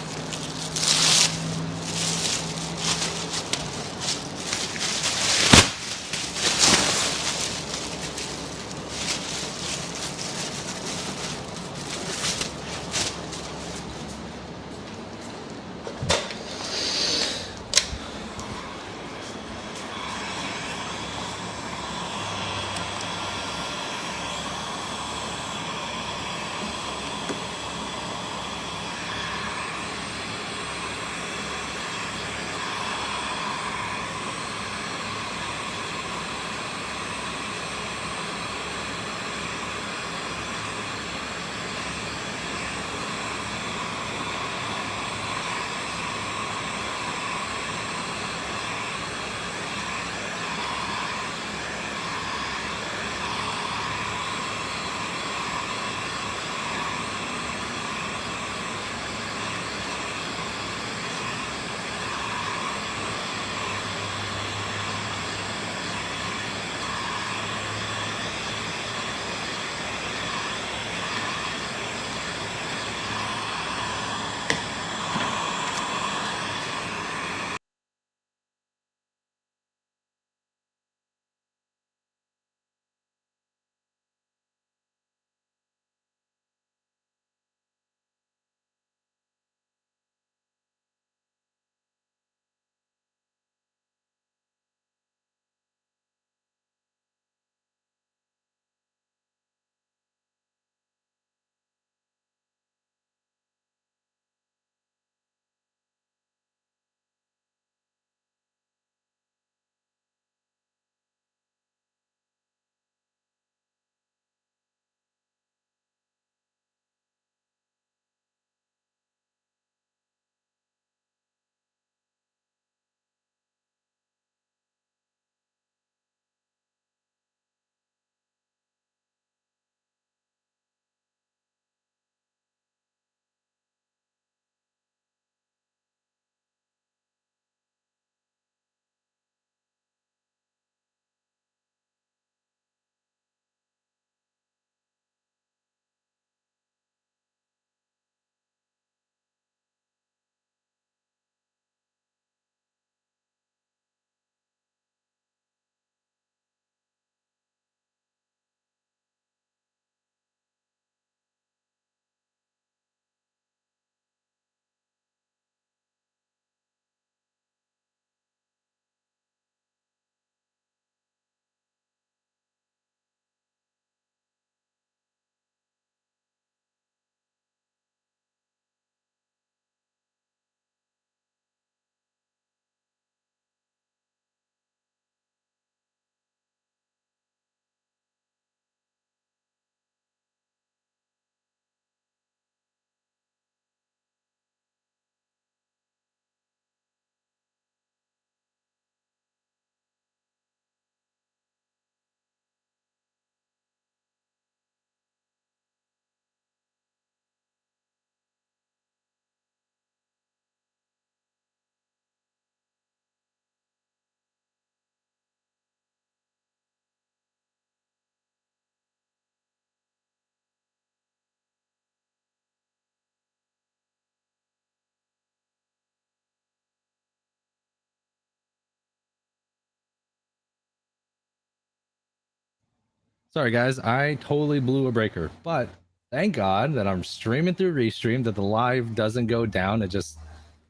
Sorry guys, I totally blew a breaker, but thank God that I'm streaming through Restream, that the live doesn't go down. I just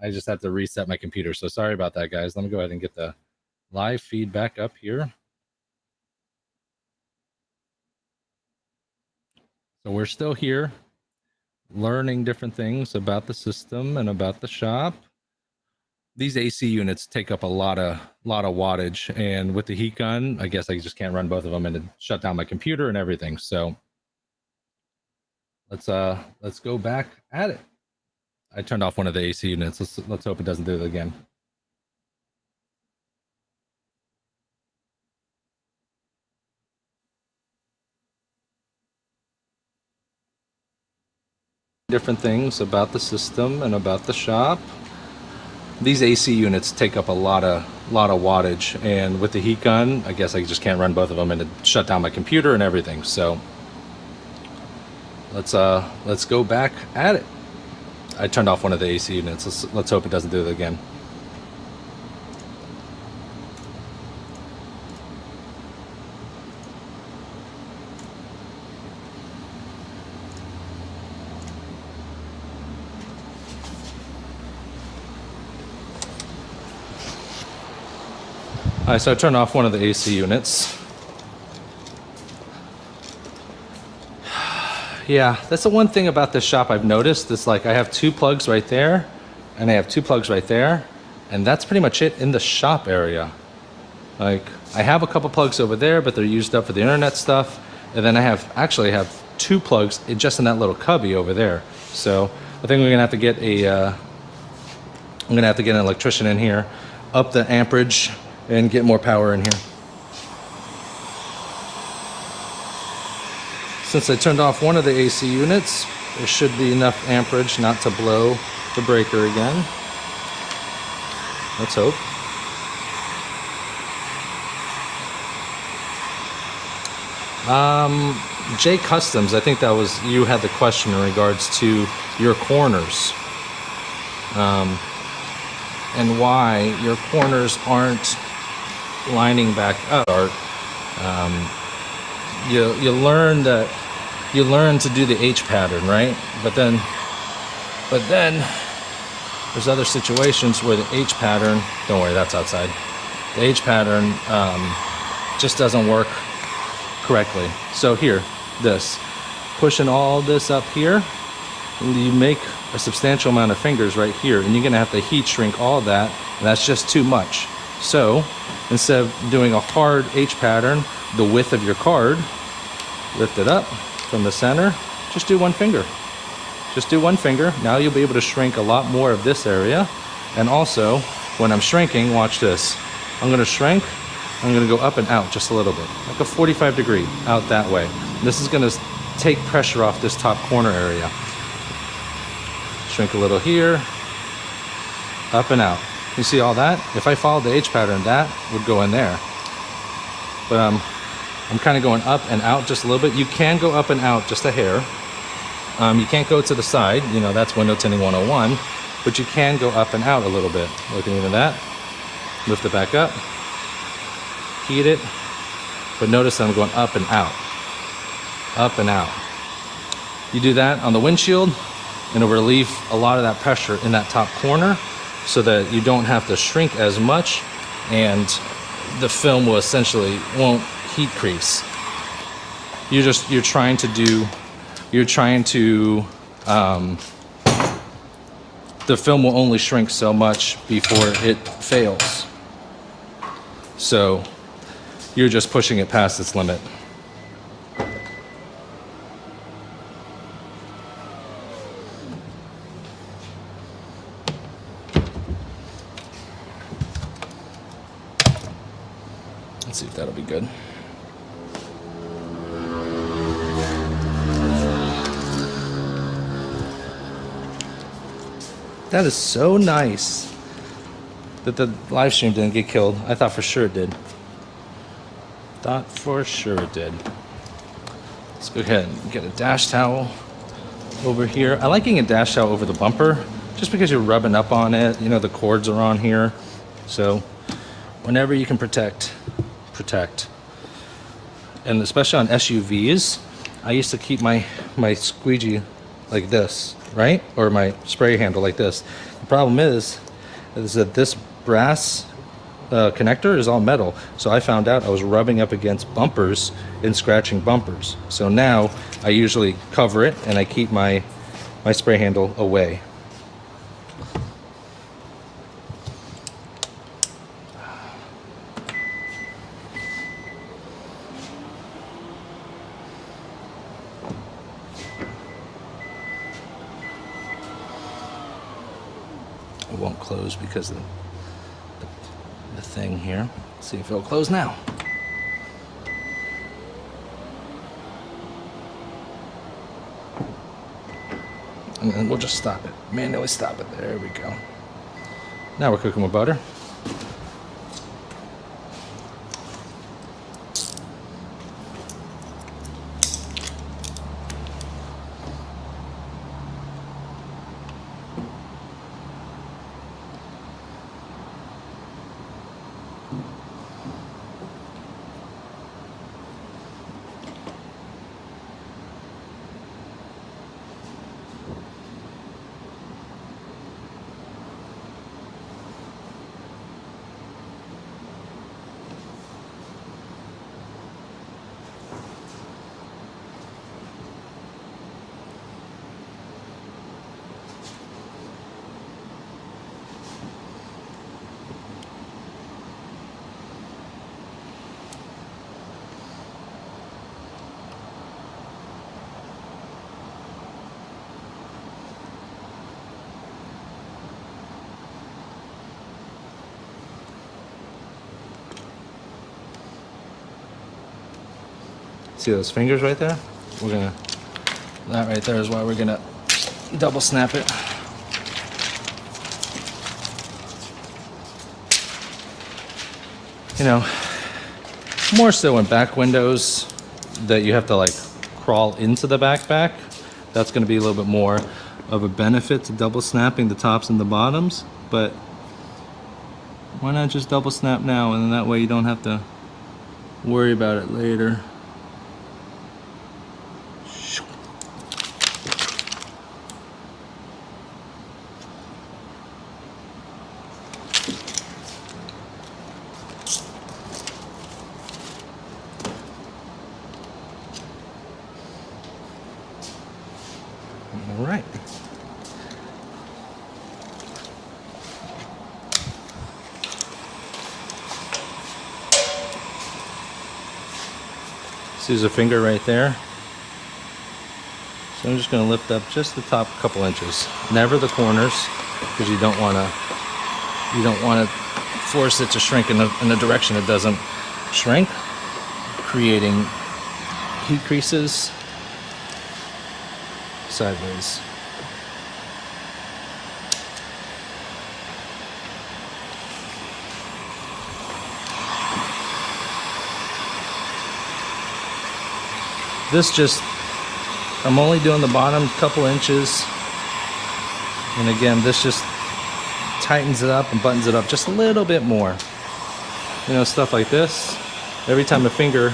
have to reset my computer. So sorry about that, guys. Let me go ahead and get the live feedback up here. So we're still here, learning different things about the system and about the shop. These AC units take up a lot of wattage, and with the heat gun, I guess I just can't run both of them, and it shut down my computer and everything. So let's go back at it. I turned off one of the AC units. Let's hope it doesn't do it again. Different things about the system and about the shop. These AC units take up a lot of wattage, and with the heat gun, I guess I just can't run both of them, and it shut down my computer and everything. So let's go back at it. I turned off one of the AC units. Let's hope it doesn't do it again. All right, so I turned off one of the AC units. Yeah, that's the one thing about this shop I've noticed. It's like I have two plugs right there, and I have two plugs right there, and that's pretty much it in the shop area. Like, I have a couple plugs over there, but they're used up for the internet stuff, and then I have two plugs just in that little cubby over there. So I think we're gonna have to get I'm gonna have to get an electrician in here, up the amperage, and get more power in here. Since I turned off one of the AC units, there should be enough amperage not to blow the breaker again. Let's hope. J Customs, I think that was, you had the question in regards to your corners. And why your corners aren't lining back up. You learn to do the H pattern, right? But then there's other situations where the H pattern, don't worry, that's outside. The H pattern just doesn't work correctly. So here, pushing all this up here, you make a substantial amount of fingers right here, and you're gonna have to heat shrink all that, and that's just too much. So instead of doing a hard H pattern, the width of your card, lift it up from the center, just do one finger. Just do one finger. Now you'll be able to shrink a lot more of this area. And also, when I'm shrinking, watch this. I'm gonna shrink, I'm gonna go up and out just a little bit, like a 45-degree out that way. This is gonna take pressure off this top corner area. Shrink a little here, up and out. You see all that? If I followed the H pattern, that would go in there. But I'm kind of going up and out just a little bit. You can go up and out just a hair. You can't go to the side, you know, that's window tinting 101, but you can go up and out a little bit. Looking into that. Lift it back up. Heat it. But notice that I'm going up and out. Up and out. You do that on the windshield, and it'll relieve a lot of that pressure in that top corner, so that you don't have to shrink as much, and the film will essentially won't heat crease. You're trying to the film will only shrink so much before it fails. So you're just pushing it past its limit. Let's see if that'll be good. That is so nice that the live stream didn't get killed. I thought for sure it did. Thought for sure it did. Let's go ahead and get a dash towel over here. I like getting a dash towel over the bumper just because you're rubbing up on it. You know, the cords are on here. So whenever you can protect. and especially on SUVs, I used to keep my squeegee like this, right? Or my spray handle like this. The problem is that this brass connector is all metal. So I found out I was rubbing up against bumpers and scratching bumpers. So now I usually cover it and I keep my spray handle away. It won't close because of the thing here. Let's see if it'll close now. And then we'll just stop it. Manually stop it. There we go. Now we're cooking with butter. See those fingers right there? That right there is why we're gonna double snap it. You know, more so in back windows that you have to like crawl into the backpack. That's gonna be a little bit more of a benefit to double snapping the tops and the bottoms, but why not just double snap now, and then that way you don't have to worry about it later. All right. See, there's a finger right there. So I'm just going to lift up just the top couple inches. Never the corners, because you don't want to force it to shrink in a direction it doesn't shrink, creating heat creases sideways. I'm only doing the bottom couple inches, and again, this just tightens it up and buttons it up just a little bit more. You know, stuff like this. Every time a finger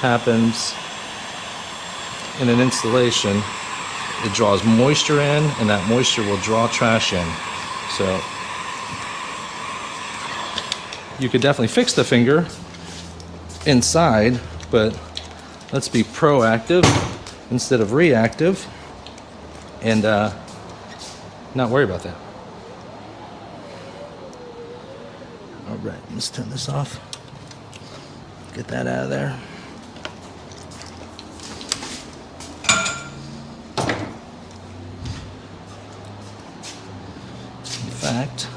happens in an installation, it draws moisture in, and that moisture will draw trash in. So you could definitely fix the finger inside, but let's be proactive instead of reactive and not worry about that. All right, let's turn this off. Get that out of there. In fact,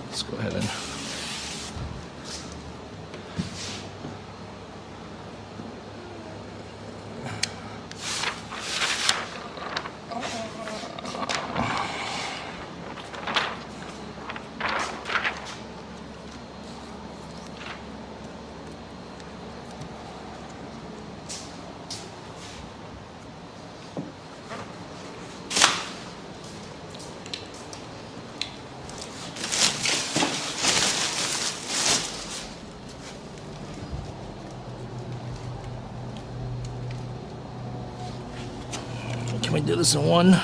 let's go ahead and Can we do this in one?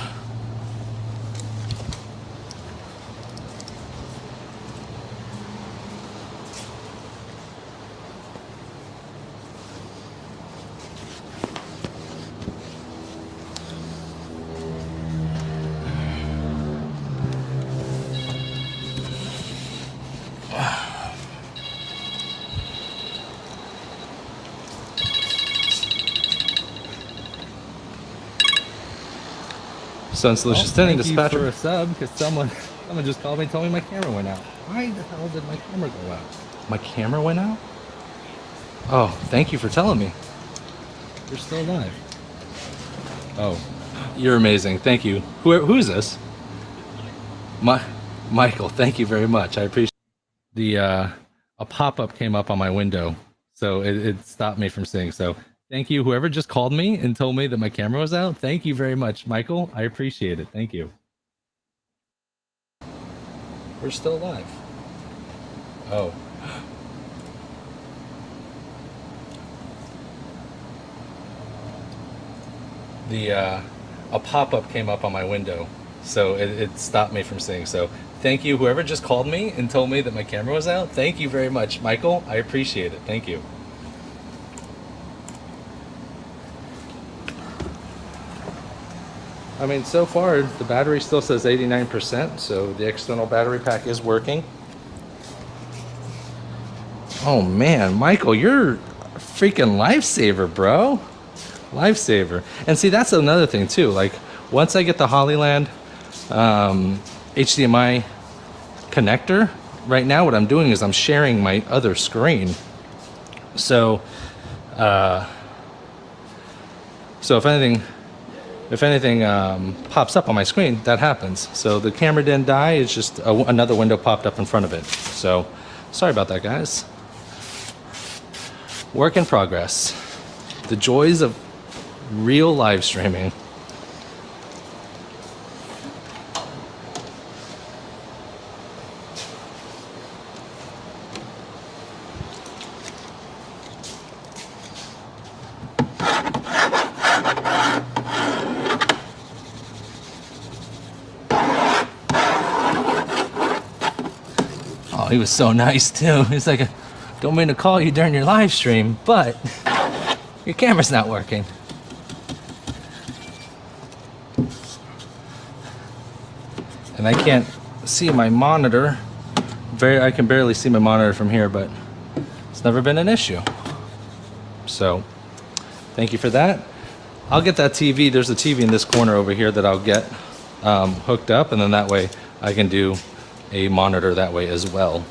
Sun Solutions Tinting Dispatcher. For a sub, because someone just called me and told me my camera went out. Why the hell did my camera go out? My camera went out? Oh, thank you for telling me. You're still alive. Oh, you're amazing. Thank you. Who is this? Michael. Thank you very much. I appreciate the a pop-up came up on my window, so it stopped me from seeing. So thank you, whoever just called me and told me that my camera was out. Thank you very much, Michael. I appreciate it. Thank you. We're still alive. Oh. A pop-up came up on my window, so it stopped me from seeing. So thank you, whoever just called me and told me that my camera was out. Thank you very much, Michael. I appreciate it. Thank you. I mean, so far, the battery still says 89%, so the external battery pack is working. Oh man, Michael, you're a freaking lifesaver, bro. Lifesaver. And see, that's another thing too. Like, once I get the Hollyland HDMI connector, right now what I'm doing is I'm sharing my other screen. So, if anything pops up on my screen, that happens. So the camera didn't die, it's just another window popped up in front of it. So sorry about that, guys. Work in progress. The joys of real live streaming. He was so nice too. He's like, don't mean to call you during your live stream, but your camera's not working. And I can't see my monitor. I can barely see my monitor from here, but it's never been an issue. So thank you for that. I'll get that TV. There's a TV in this corner over here that I'll get hooked up, and then that way I can do a monitor that way as well.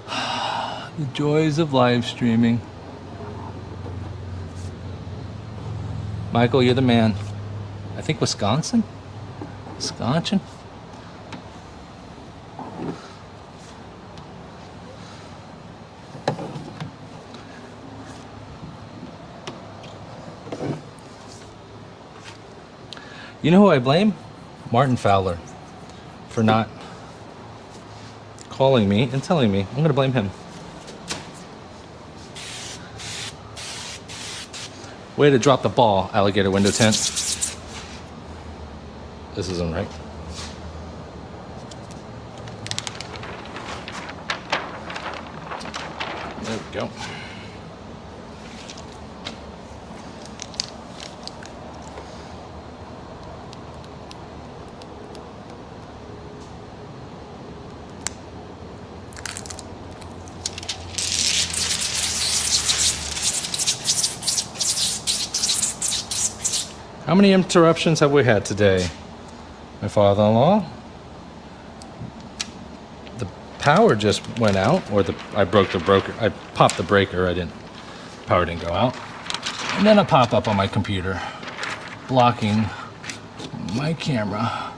The joys of live streaming. Michael, you're the man. I think Wisconsin? Wisconsin? You know who I blame? Martin Fowler, for not calling me and telling me. I'm going to blame him. Way to drop the ball, alligator window tint. This isn't right. There we go. How many interruptions have we had today? My father-in-law. The power just went out, or I broke the breaker. I popped the breaker. Power didn't go out. And then a pop-up on my computer, blocking my camera.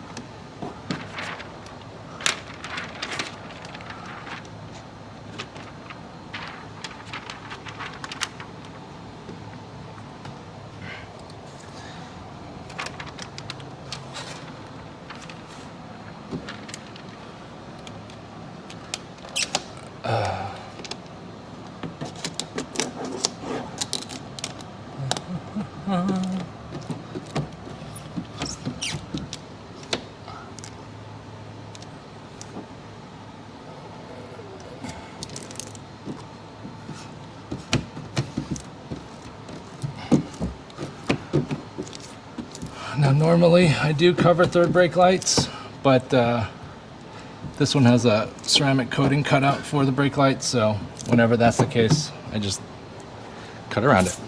Now normally I do cover third brake lights, but this one has a ceramic coating cut out for the brake lights, so whenever that's the case, I just cut around it.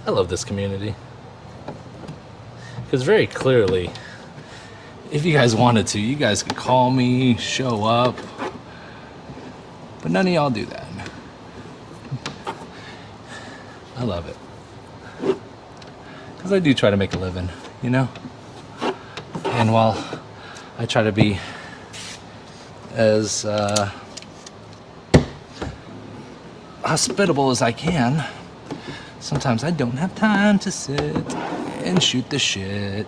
I love this community. Because very clearly, if you guys wanted to, you guys could call me, show up. But none of y'all do that. I love it. Because I do try to make a living, you know? And while I try to be as hospitable as I can, sometimes I don't have time to sit and shoot the shit.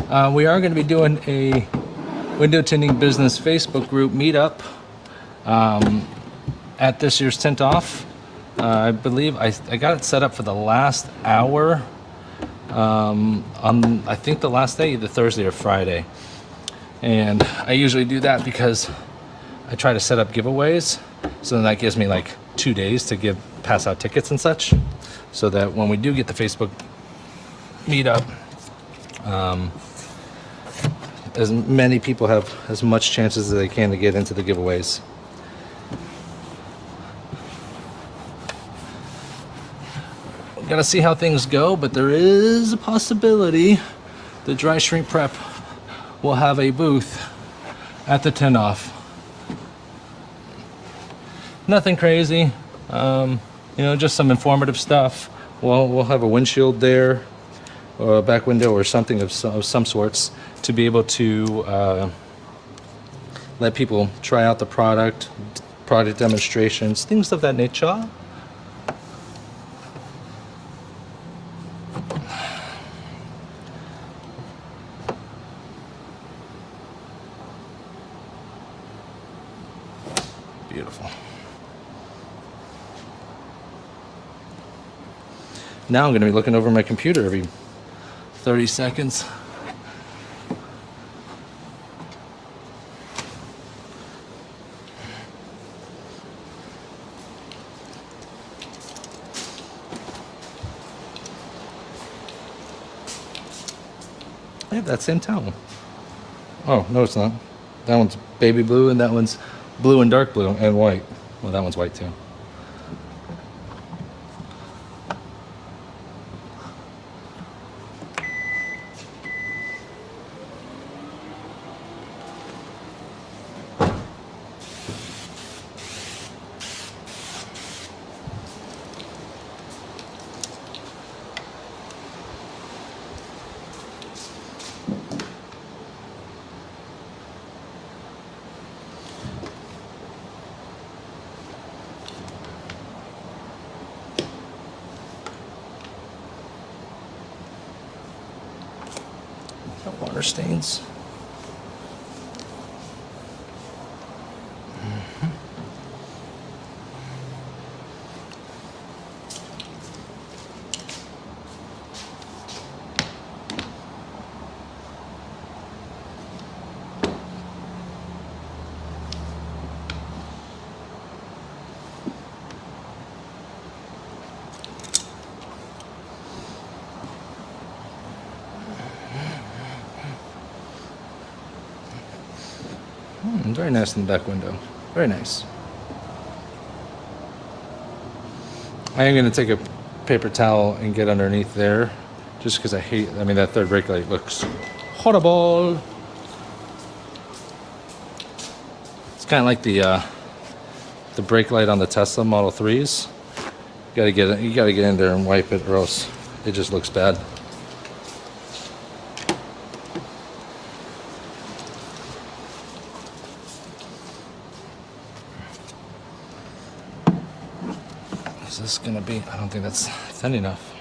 We are going to be doing a window tinting business Facebook group meetup at this year's Tint Off. I believe I got it set up for the last hour on, I think, the last day, either Thursday or Friday. And I usually do that because I try to set up giveaways, so then that gives me like 2 days to pass out tickets and such, so that when we do get the Facebook meetup, as many people have as much chances as they can to get into the giveaways. Gotta see how things go, but there is a possibility the Dry Shrink Prep will have a booth at the Tint Off. Nothing crazy, you know, just some informative stuff. We'll have a windshield there, or a back window, or something of some sorts, to be able to let people try out the product demonstrations, things of that nature. Beautiful. Now I'm going to be looking over my computer every 30 seconds. I have that same towel. Oh, no, it's not. That one's baby blue, and that one's blue and dark blue and white. Well, that one's white too. Water stains. Very nice in the back window. Very nice. I am going to take a paper towel and get underneath there, just because I mean, that third brake light looks horrible. It's kind of like the brake light on the Tesla Model 3s. You gotta get in there and wipe it, or else it just looks bad. Is this gonna be? I don't think that's thin enough.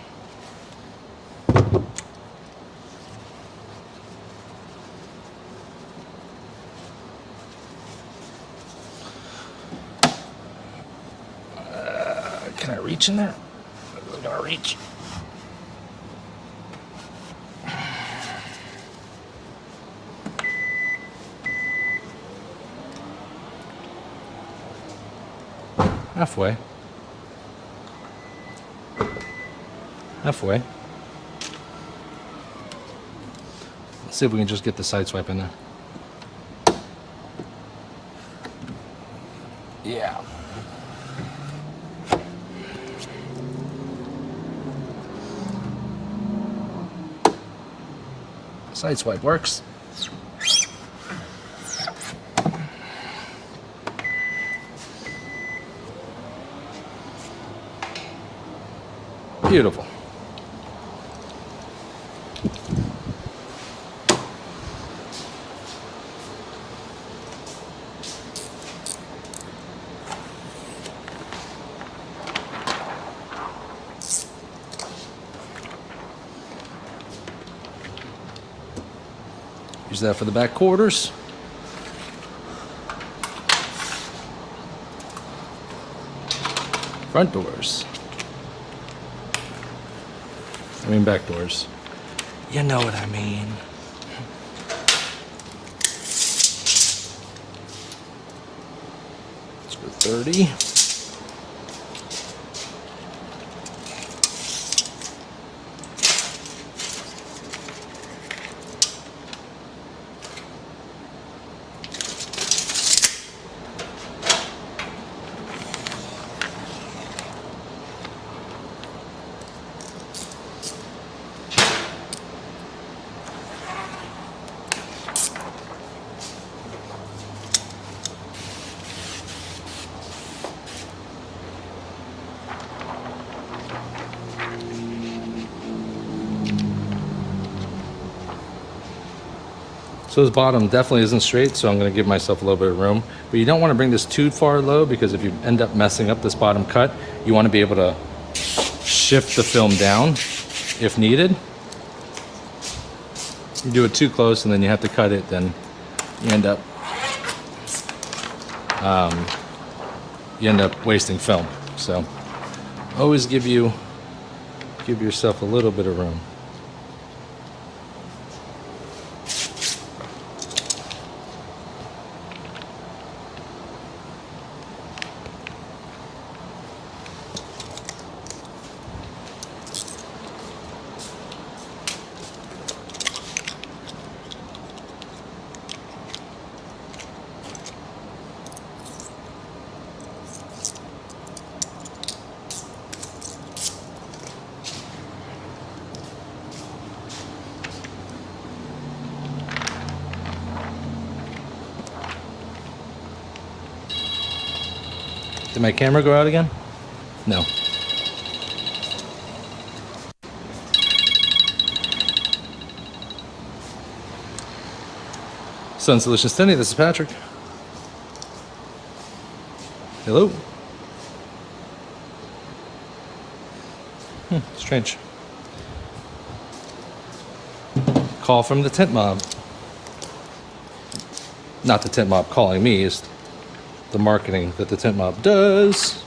Can I reach in there? I'm gonna reach. Halfway. Halfway. Let's see if we can just get the side swipe in there. Yeah. Side swipe works. Beautiful. Use that for the back quarters. Front doors. I mean back doors. You know what I mean. Let's go 30. So this bottom definitely isn't straight, so I'm going to give myself a little bit of room. But you don't want to bring this too far low, because if you end up messing up this bottom cut, you want to be able to shift the film down if needed. You do it too close and then you have to cut it, then you end up wasting film. So always give yourself a little bit of room. Did my camera go out again? No. Sun Solutions Tinting, this is Patrick. Hello. Strange. Call from the tint mob. Not the tint mob calling me, is the marketing that the tint mob does.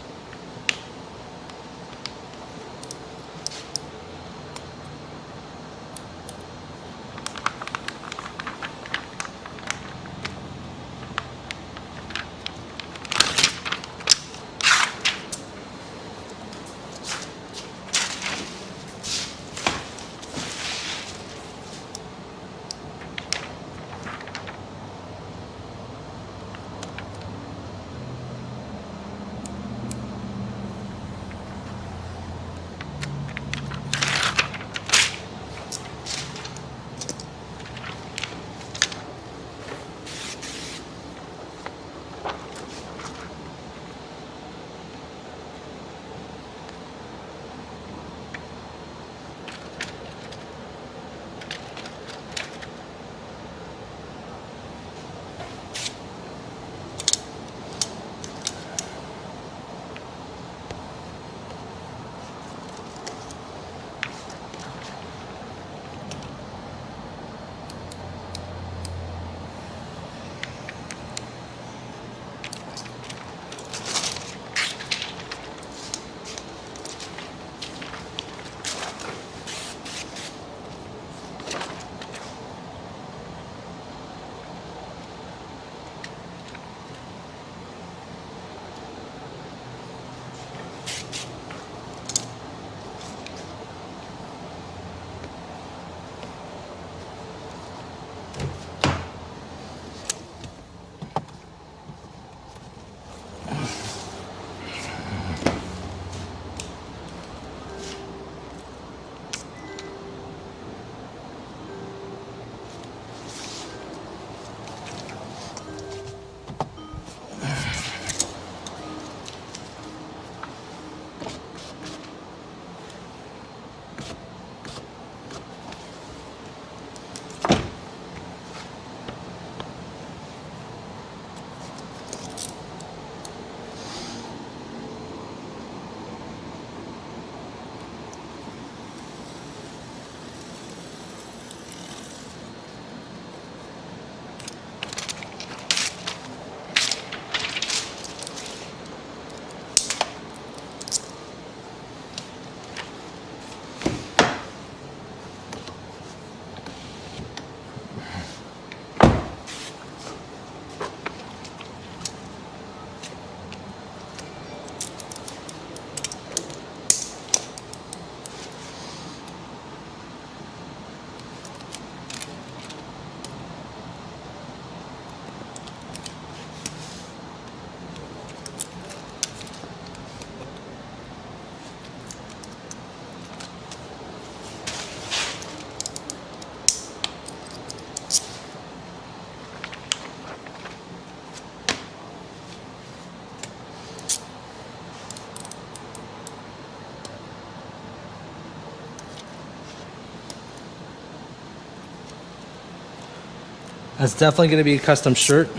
That's definitely going to be a custom shirt.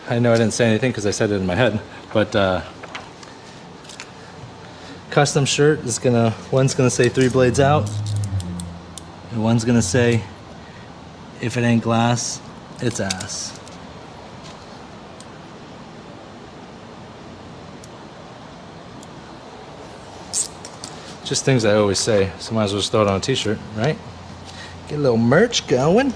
I know I didn't say anything because I said it in my head, but custom shirt is gonna, one's gonna say 3 blades out, and one's gonna say, if it ain't glass, it's ass. Just things I always say, so might as well just throw it on a t-shirt, right? Get a little merch going.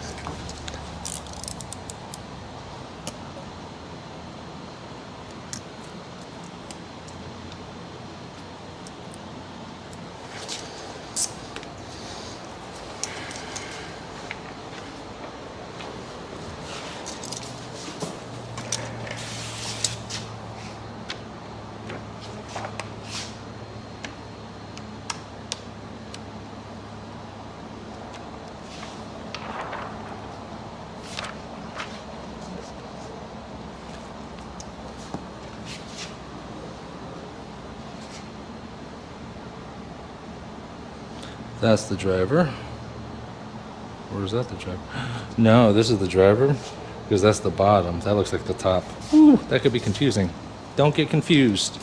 That's the driver. Or is that the driver? No, this is the driver, because that's the bottom. That looks like the top. Ooh, that could be confusing. Don't get confused.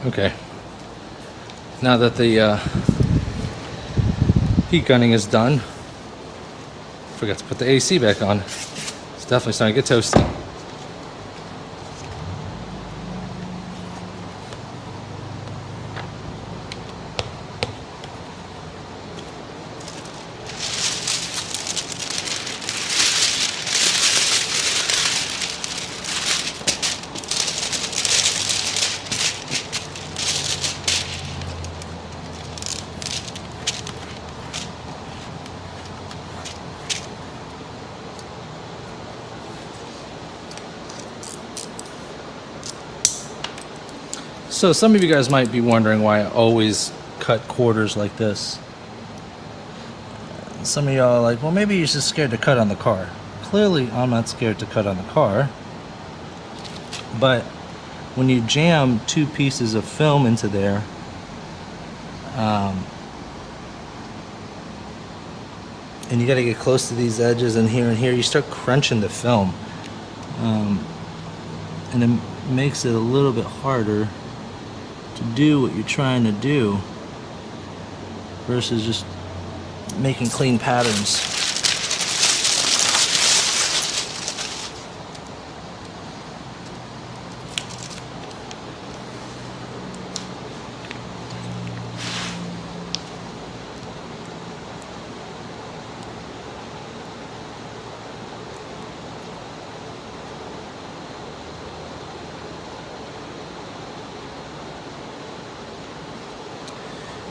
Okay. Now that the heat gunning is done, forgot to put the AC back on. It's definitely starting to get toasty. So some of you guys might be wondering why I always cut quarters like this. Some of y'all are like, well, maybe you're just scared to cut on the car. Clearly, I'm not scared to cut on the car. But when you jam 2 pieces of film into there, and you got to get close to these edges and here, you start crunching the film. And it makes it a little bit harder to do what you're trying to do versus just making clean patterns.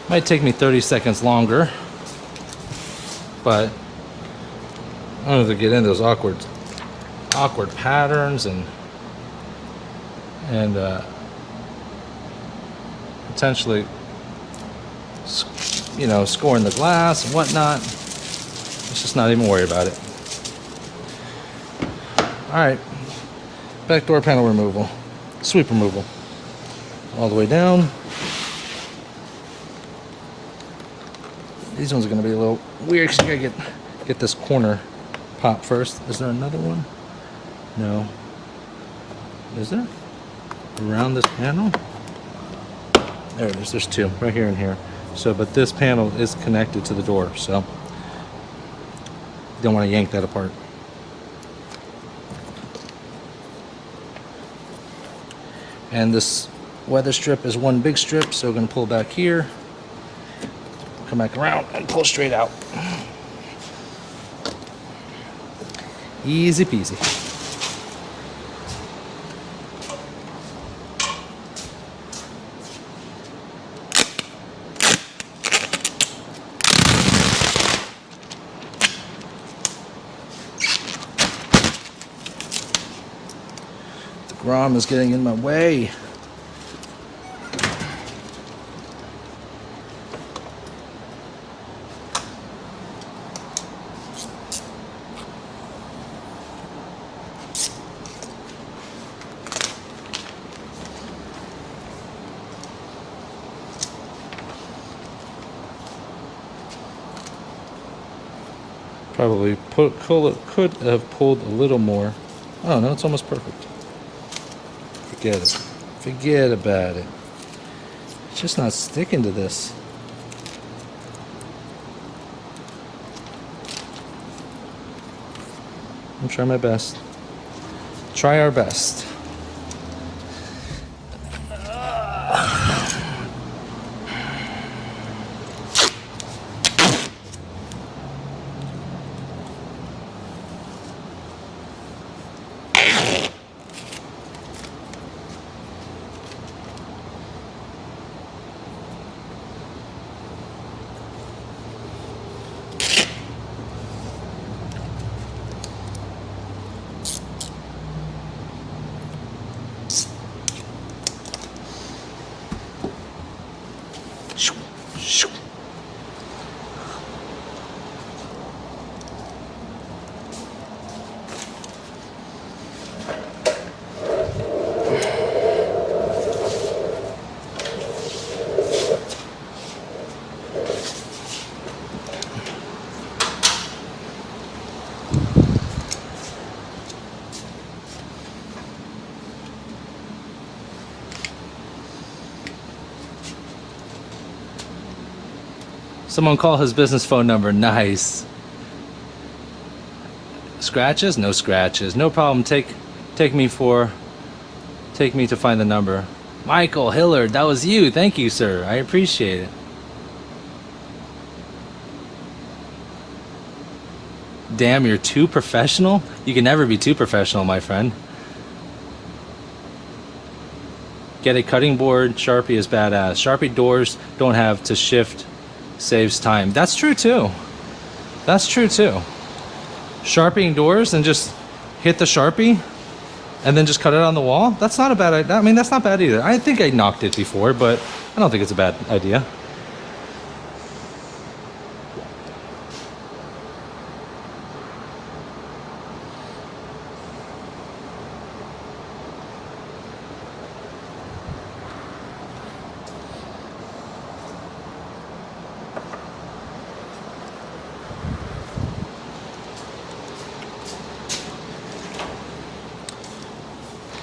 Might take me 30 seconds longer, but I don't have to get into those awkward patterns and potentially, you know, scoring the glass and whatnot. Let's just not even worry about it. All right, back door panel removal, sweep removal, all the way down. These ones are gonna be a little weird because you gotta get this corner pop first. Is there another one? No. Is there? Around this panel? There it is. There's two, right here and here. So, but this panel is connected to the door, so you don't want to yank that apart. And this weather strip is one big strip, so we're going to pull back here, come back around, and pull straight out. Easy peasy. The grom is getting in my way. Probably could have pulled a little more. I don't know, it's almost perfect. Forget it. Forget about it. It's just not sticking to this. I'm trying my best. Try our best. Someone call his business phone number. Nice. Scratches? No scratches. No problem. Take me to find the number. Michael Hillard, that was you. Thank you, sir. I appreciate it. Damn, you're too professional? You can never be too professional, my friend. Get a cutting board. Sharpie is badass. Sharpie doors don't have to shift. Saves time. That's true too. That's true too. Sharpieing doors and just hit the Sharpie and then just cut it on the wall. That's not a bad idea. I mean, that's not bad either. I think I knocked it before, but I don't think it's a bad idea.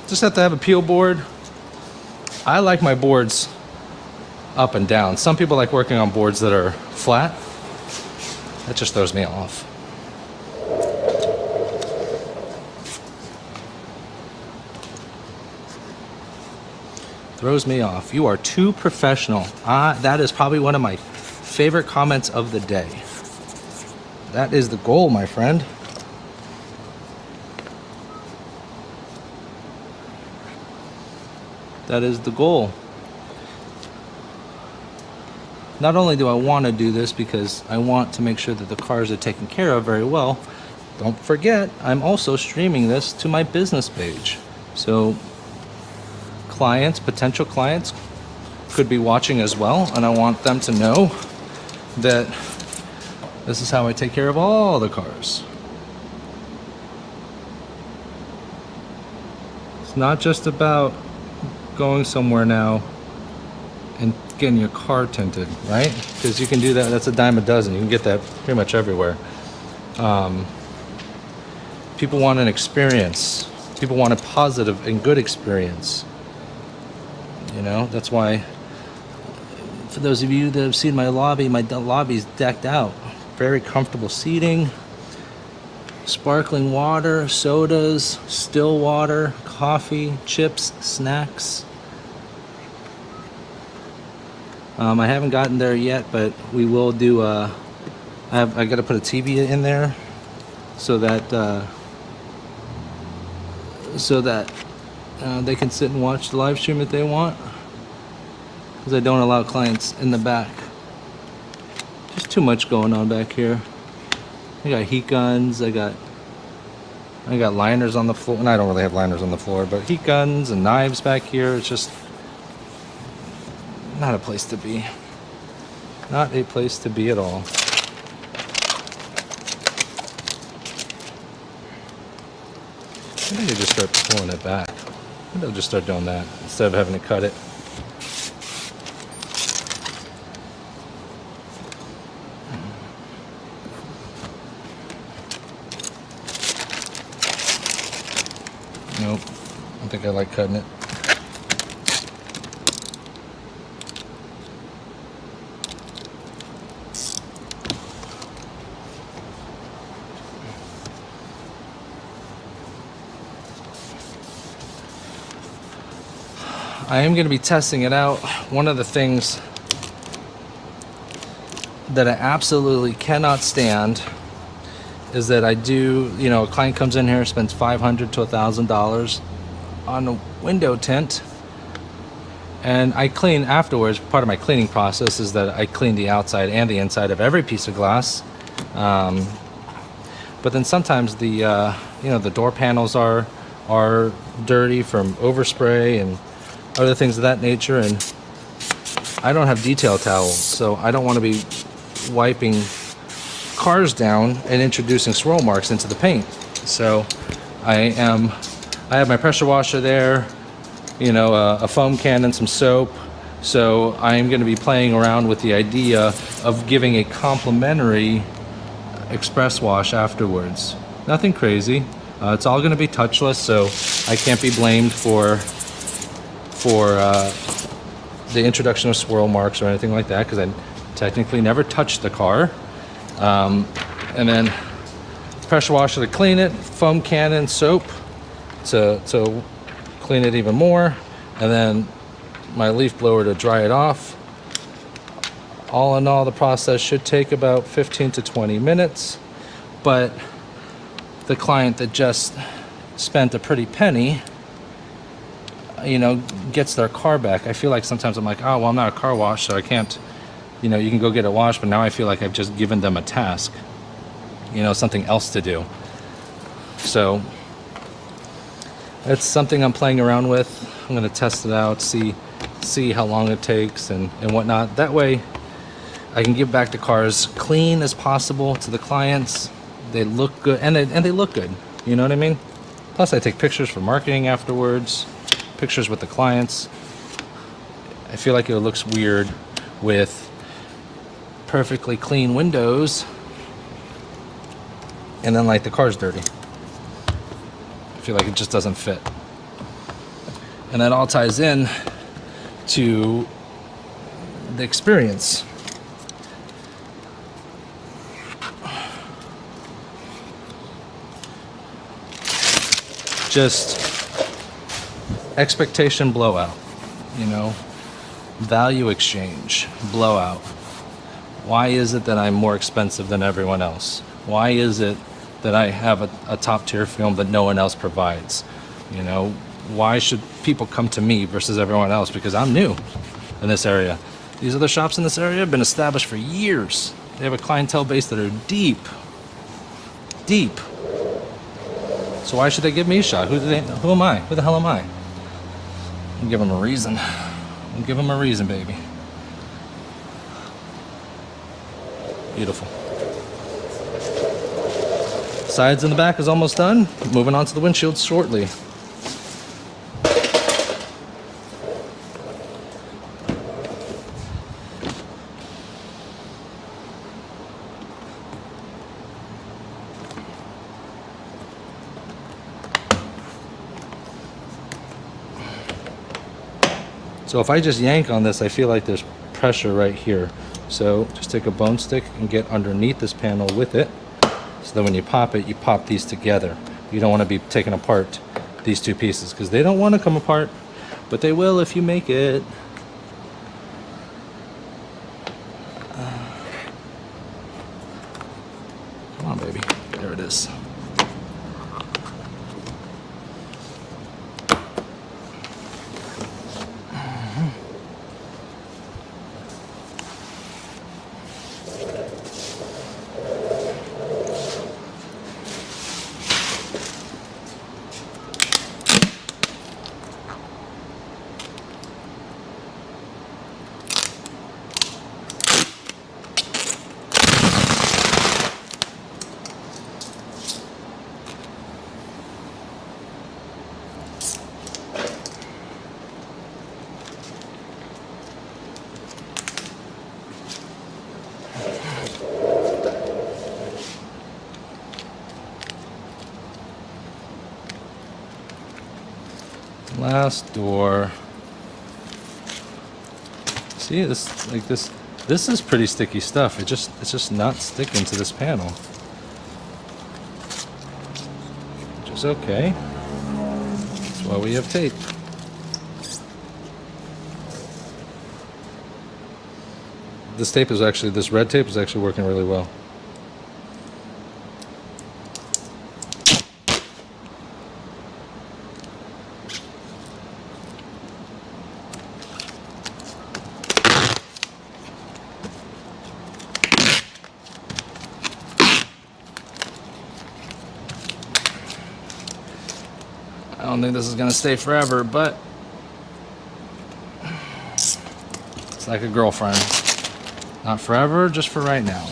Just have to have a peel board. I like my boards up and down. Some people like working on boards that are flat. That just throws me off. Throws me off. You are too professional. That is probably one of my favorite comments of the day. That is the goal, my friend. That is the goal. Not only do I want to do this because I want to make sure that the cars are taken care of very well, don't forget, I'm also streaming this to my business page. So clients, potential clients could be watching as well, and I want them to know that this is how I take care of all the cars. It's not just about going somewhere now and getting your car tinted, right? Because you can do that. That's a dime a dozen. You can get that pretty much everywhere. People want an experience. People want a positive and good experience. You know, that's why, for those of you that have seen my lobby's decked out. Very comfortable seating, sparkling water, sodas, still water, coffee, chips, snacks. I haven't gotten there yet, but we will do. I got to put a TV in there so that they can sit and watch the live stream if they want, because I don't allow clients in the back. Just too much going on back here. I got heat guns. I got liners on the floor, and I don't really have liners on the floor, but heat guns and knives back here. It's just not a place to be. Not a place to be at all. Maybe I just start pulling it back. Maybe I'll just start doing that instead of having to cut it. Nope, I think I like cutting it. I am going to be testing it out. One of the things that I absolutely cannot stand is that I do, you know, a client comes in here, spends $500 to $1,000 on a window tint, and I clean afterwards. Part of my cleaning process is that I clean the outside and the inside of every piece of glass. But then sometimes the, you know, the door panels are dirty from overspray and other things of that nature, and I don't have detail towels, so I don't want to be wiping cars down and introducing swirl marks into the paint. So I have my pressure washer there, you know, a foam can and some soap. So I'm going to be playing around with the idea of giving a complimentary express wash afterwards. Nothing crazy. It's all going to be touchless, so I can't be blamed for the introduction of swirl marks or anything like that, because I technically never touched the car. And then pressure washer to clean it, foam can and soap to clean it even more, and then my leaf blower to dry it off. All in all, the process should take about 15 to 20 minutes, but the client that just spent a pretty penny, you know, gets their car back. I feel like sometimes I'm like, oh, well, I'm not a car wash, so I can't, you know, you can go get it washed, but now I feel like I've just given them a task, you know, something else to do. So it's something I'm playing around with. I'm going to test it out, see how long it takes and whatnot. That way I can give back the cars clean as possible to the clients. They look good, and they look good, you know what I mean? Plus I take pictures for marketing afterwards, pictures with the clients. I feel like it looks weird with perfectly clean windows and then like the car's dirty. I feel like it just doesn't fit. And that all ties in to the experience. Just expectation blowout, you know, value exchange blowout. Why is it that I'm more expensive than everyone else? Why is it that I have a top tier film that no one else provides? You know, why should people come to me versus everyone else? Because I'm new in this area. These other shops in this area have been established for years. They have a clientele base that are deep. So why should they give me a shot? Who am I? Who the hell am I? I'll give them a reason. I'll give them a reason, baby. Beautiful. Sides in the back is almost done. Moving on to the windshield shortly. So if I just yank on this, I feel like there's pressure right here. So just take a bone stick and get underneath this panel with it. So that when you pop it, you pop these together. You don't want to be taking apart these two pieces because they don't want to come apart, but they will if you make it. Come on, baby. There it is. Last door. See this, like this is pretty sticky stuff. It's just not sticking to this panel, which is okay. That's why we have tape. This tape is actually, this red tape is actually working really well. I don't think this is gonna stay forever, but it's like a girlfriend. Not forever, just for right now.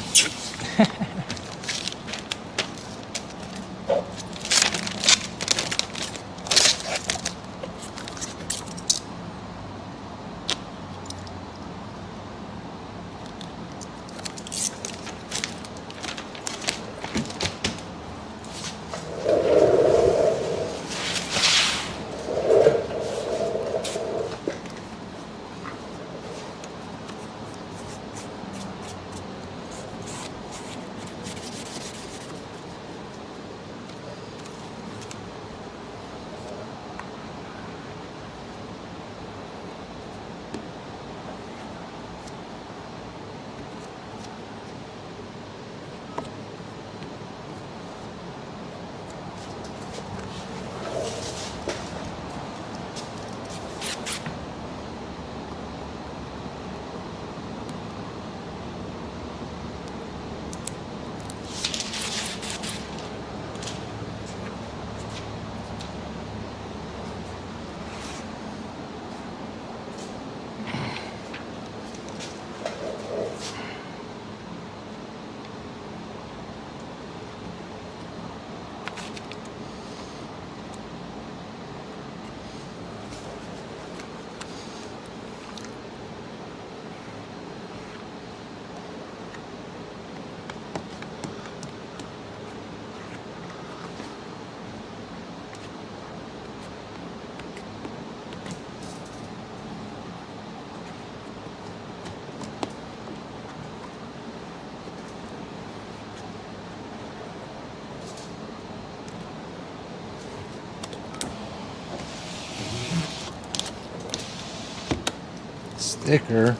Sticker.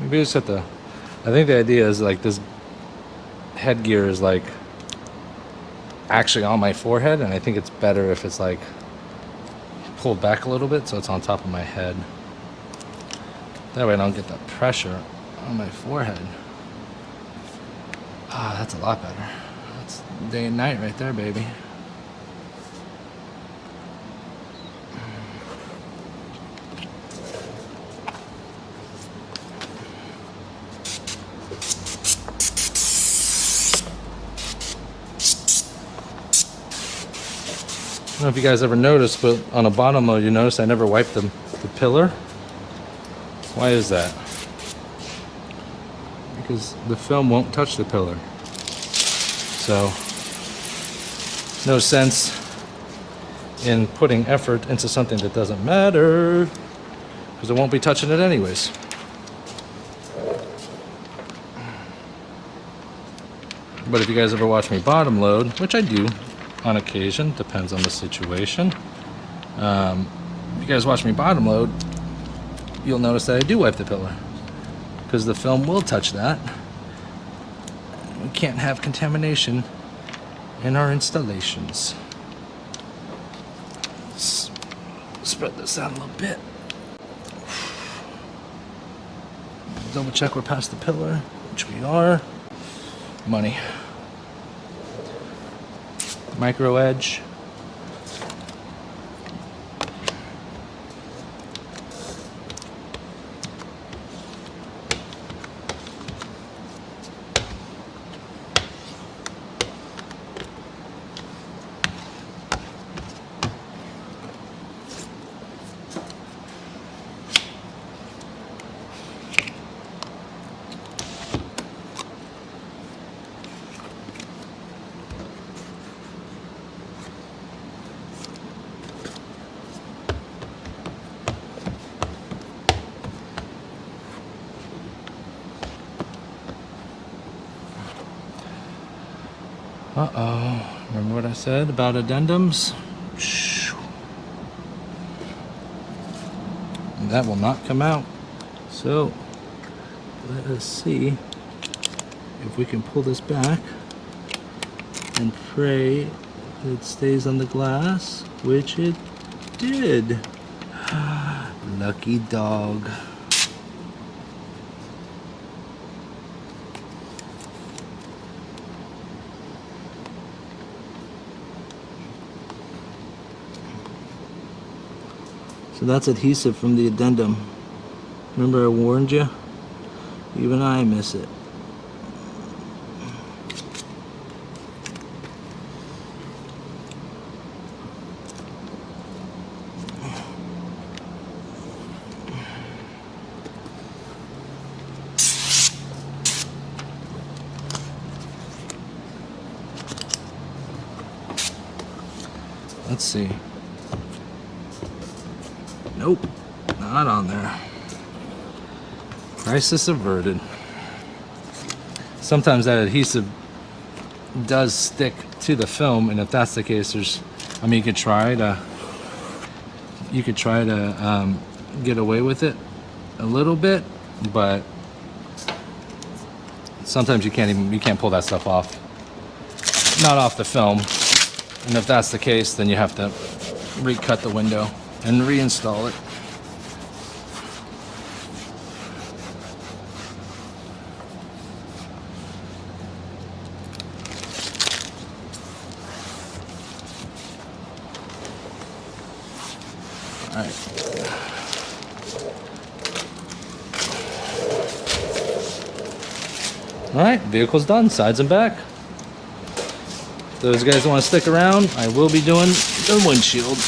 Maybe just have to. I think the idea is like this headgear is like actually on my forehead, and I think it's better if it's like pulled back a little bit so it's on top of my head. That way I don't get that pressure on my forehead. Ah, that's a lot better. That's day and night right there, baby. I don't know if you guys ever noticed, but on a bottom load, you notice I never wiped the pillar. Why is that? Because the film won't touch the pillar. So, no sense in putting effort into something that doesn't matter, because it won't be touching it anyways. But if you guys ever watch me bottom load, which I do on occasion, depends on the situation. If you guys watch me bottom load, you'll notice that I do wipe the pillar, because the film will touch that. We can't have contamination in our installations. Spread this out a little bit. Double check we're past the pillar, which we are. Money. Micro edge. Uh-oh. Remember what I said about addendums? That will not come out. So, let us see if we can pull this back and pray that it stays on the glass, which it did. Lucky dog. So that's adhesive from the addendum. Remember I warned you? Even I miss it. Let's see. Nope, not on there. Crisis averted. Sometimes that adhesive does stick to the film, and if that's the case, I mean, you could try to get away with it a little bit, but sometimes you can't pull that stuff off. Not off the film, and if that's the case, then you have to recut the window and reinstall it. All right. All right, vehicle's done, sides and back. If those guys want to stick around, I will be doing the windshield.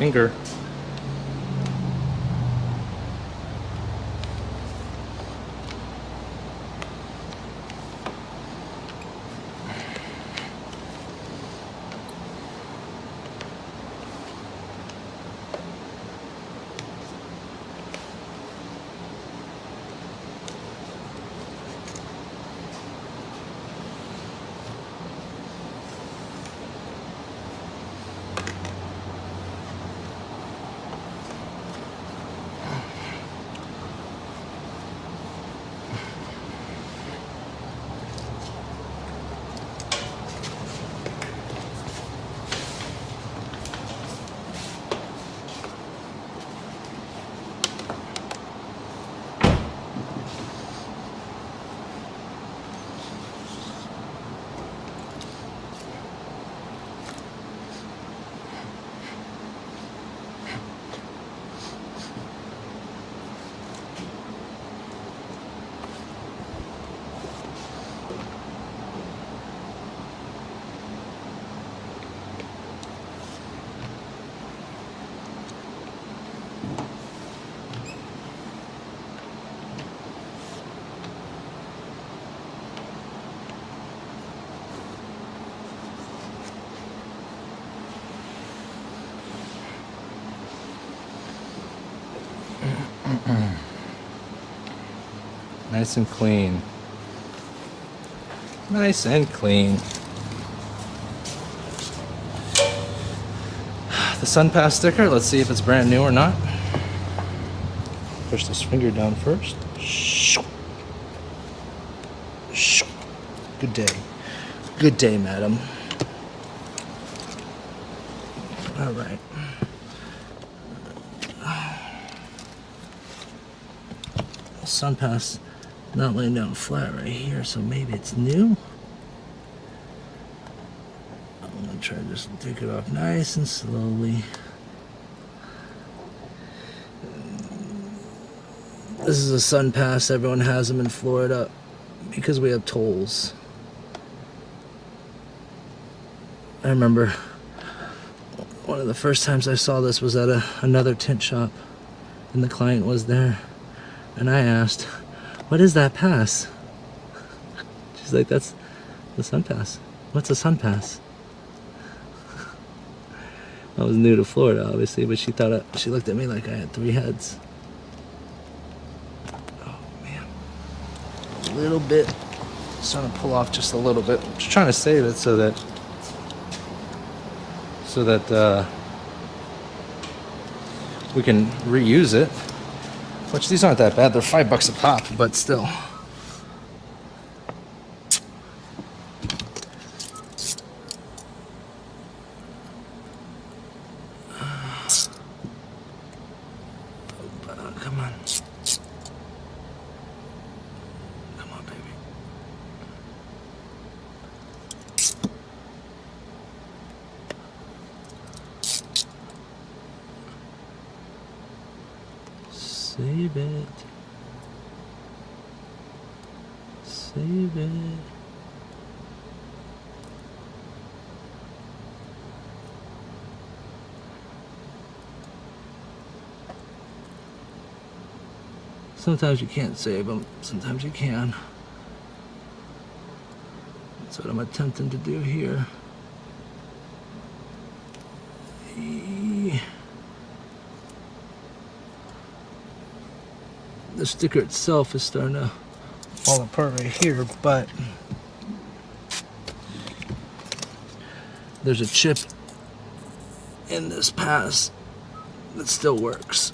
finger. Nice and clean. Nice and clean. The Sunpass sticker, let's see if it's brand new or not. Push this finger down first. Good day. Good day, madam. All right. Sunpass not laying down flat right here, so maybe it's new. I'm gonna try to just take it off nice and slowly. This is a Sunpass. Everyone has them in Florida because we have tolls. I remember one of the first times I saw this was at another tint shop, and the client was there, and I asked, "What is that pass?" She's like, "That's the Sunpass." "What's a Sunpass?" I was new to Florida, obviously, but she thought she looked at me like I had 3 heads. Oh man, a little bit. Just trying to pull off just a little bit. Just trying to save it so that we can reuse it. Which these aren't that bad. They're $5 a pop, but still. Come on. Come on, baby. Save it. Save it. Sometimes you can't save them, sometimes you can. That's what I'm attempting to do here. The sticker itself is starting to fall apart right here, but there's a chip in this pass that still works.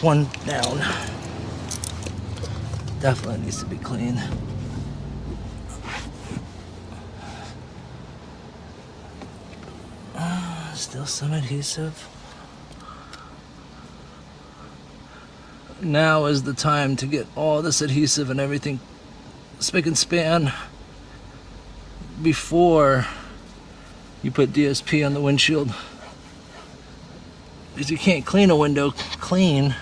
One down. Definitely needs to be cleaned. Still some adhesive. Now is the time to get all this adhesive and everything spick and span before you put DSP on the windshield. Because you can't clean a window clean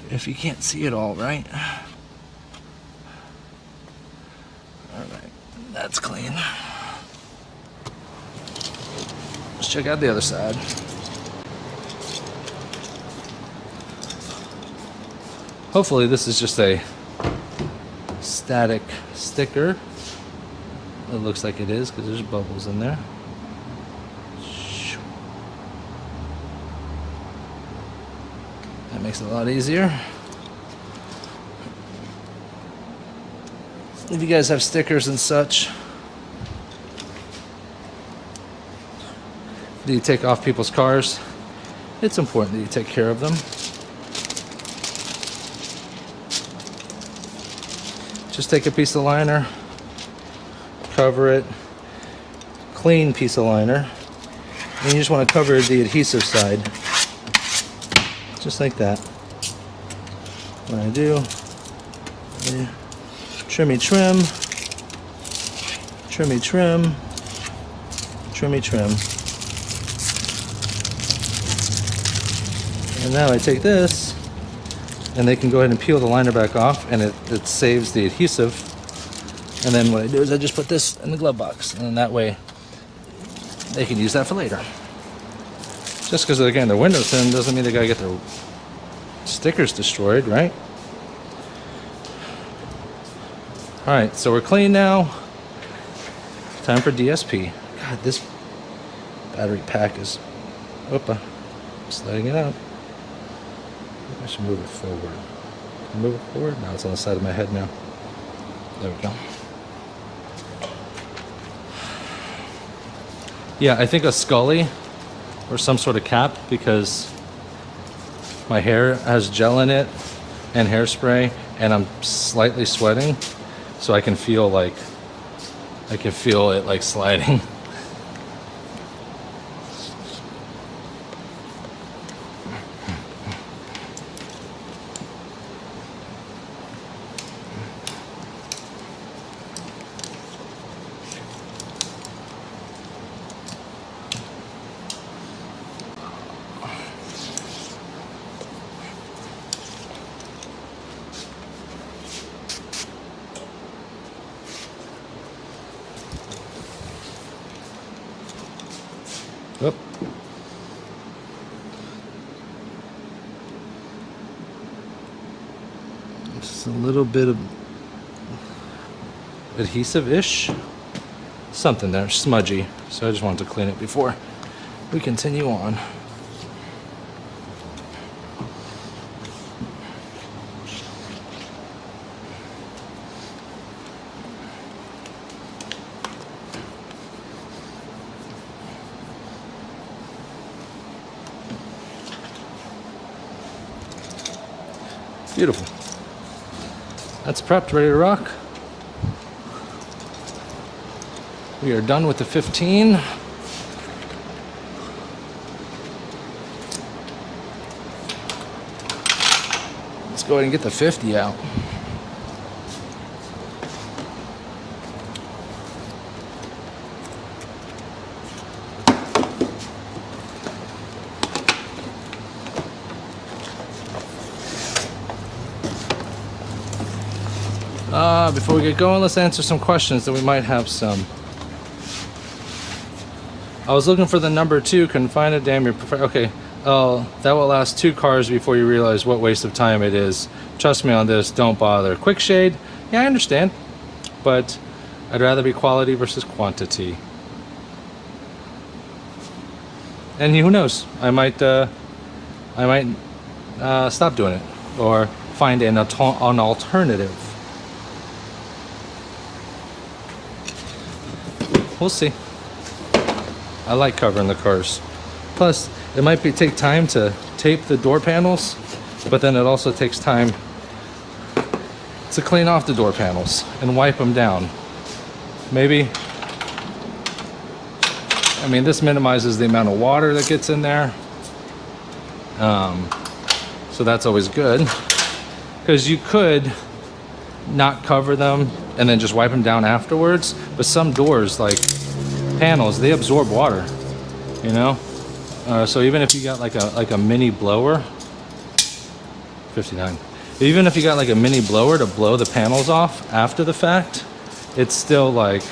if you can't see it all, right? Alright, that's clean. Let's check out the other side. Hopefully this is just a static sticker. It looks like it is because there's bubbles in there. That makes it a lot easier. If you guys have stickers and such, that you take off people's cars, it's important that you take care of them. Just take a piece of liner, cover it, clean piece of liner, and you just want to cover the adhesive side. Just like that. What I do, trimmy trim, trimmy trim, trimmy trim. And now I take this, and they can go ahead and peel the liner back off, and it saves the adhesive. And then what I do is I just put this in the glove box, and that way they can use that for later. Just because they're getting their windows in doesn't mean they gotta get their stickers destroyed, right? Alright, so we're clean now. Time for DSP. God, this battery pack is... Oopa. Just letting it out. I should move it forward. Can I move it forward? No, it's on the side of my head now. There we go. Yeah, I think a Scully or some sort of cap, because my hair has gel in it and hairspray, and I'm slightly sweating, so I can feel like it like sliding. Oop. Just a little bit of adhesive-ish. Something there, smudgy. So I just wanted to clean it before we continue on. Beautiful. That's prepped, ready to rock. We are done with the 15. Let's go ahead and get the 50 out. Before we get going, let's answer some questions that we might have some. I was looking for the number 2, couldn't find it. Damn, okay. That will last 2 cars before you realize what waste of time it is. Trust me on this, don't bother. Quick shade, yeah, I understand, but I'd rather be quality versus quantity. And who knows? I might stop doing it or find an alternative. We'll see. I like covering the cars. Plus, it might take time to tape the door panels, but then it also takes time to clean off the door panels and wipe them down. Maybe, I mean, this minimizes the amount of water that gets in there. So that's always good. Because you could not cover them and then just wipe them down afterwards, but some doors, like panels, they absorb water, you know. So even if you got like a mini blower, 59. Even if you got like a mini blower to blow the panels off after the fact, it's still like,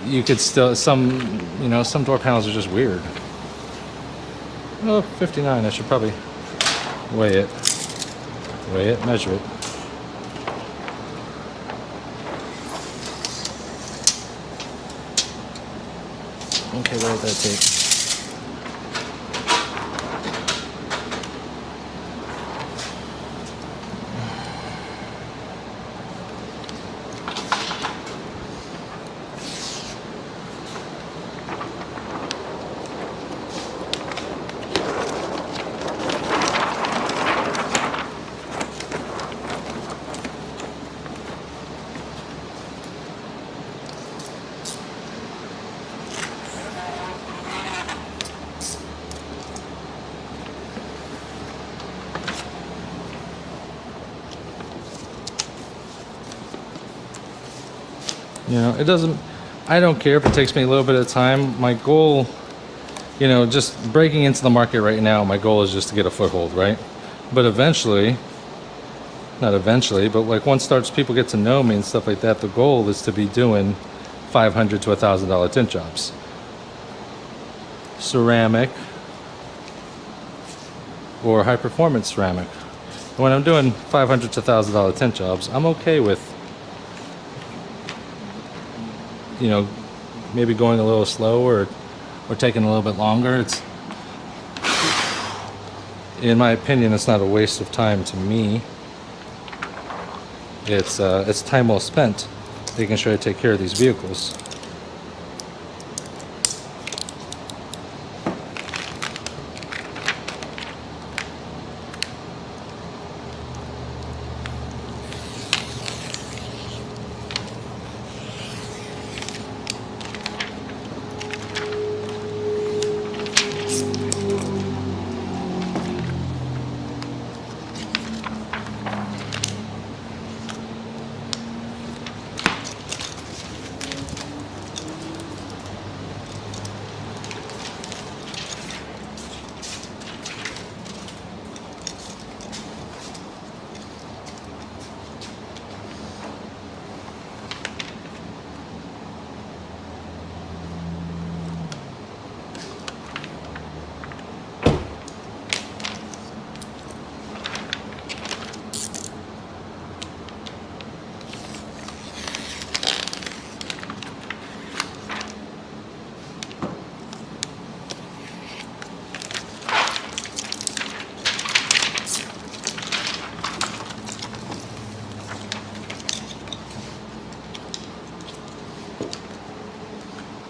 you could still, some, you know, some door panels are just weird. Oh, 59, I should probably weigh it, measure it. Okay, what did that take? You know, it doesn't, I don't care if it takes me a little bit of time. My goal, you know, just breaking into the market right now, my goal is just to get a foothold, right? But eventually, not eventually, but like once people get to know me and stuff like that, the goal is to be doing $500 to $1,000 tint jobs. Ceramic or high performance ceramic. When I'm doing $500 to $1,000 tint jobs, I'm okay with, you know, maybe going a little slower or taking a little bit longer. It's, in my opinion, it's not a waste of time to me. It's time well spent making sure I take care of these vehicles.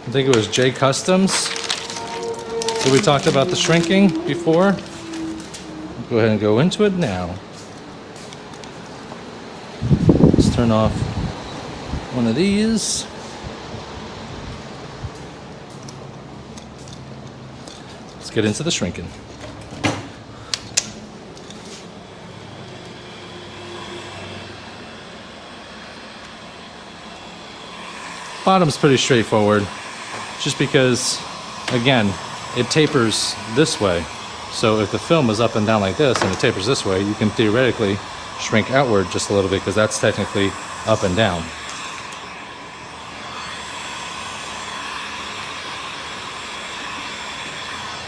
I think it was J Customs. Did we talk about the shrinking before? Go ahead and go into it now. Let's turn off one of these. Let's get into the shrinking. Bottom's pretty straightforward, just because, again, it tapers this way. So if the film is up and down like this and it tapers this way, you can theoretically shrink outward just a little bit because that's technically up and down.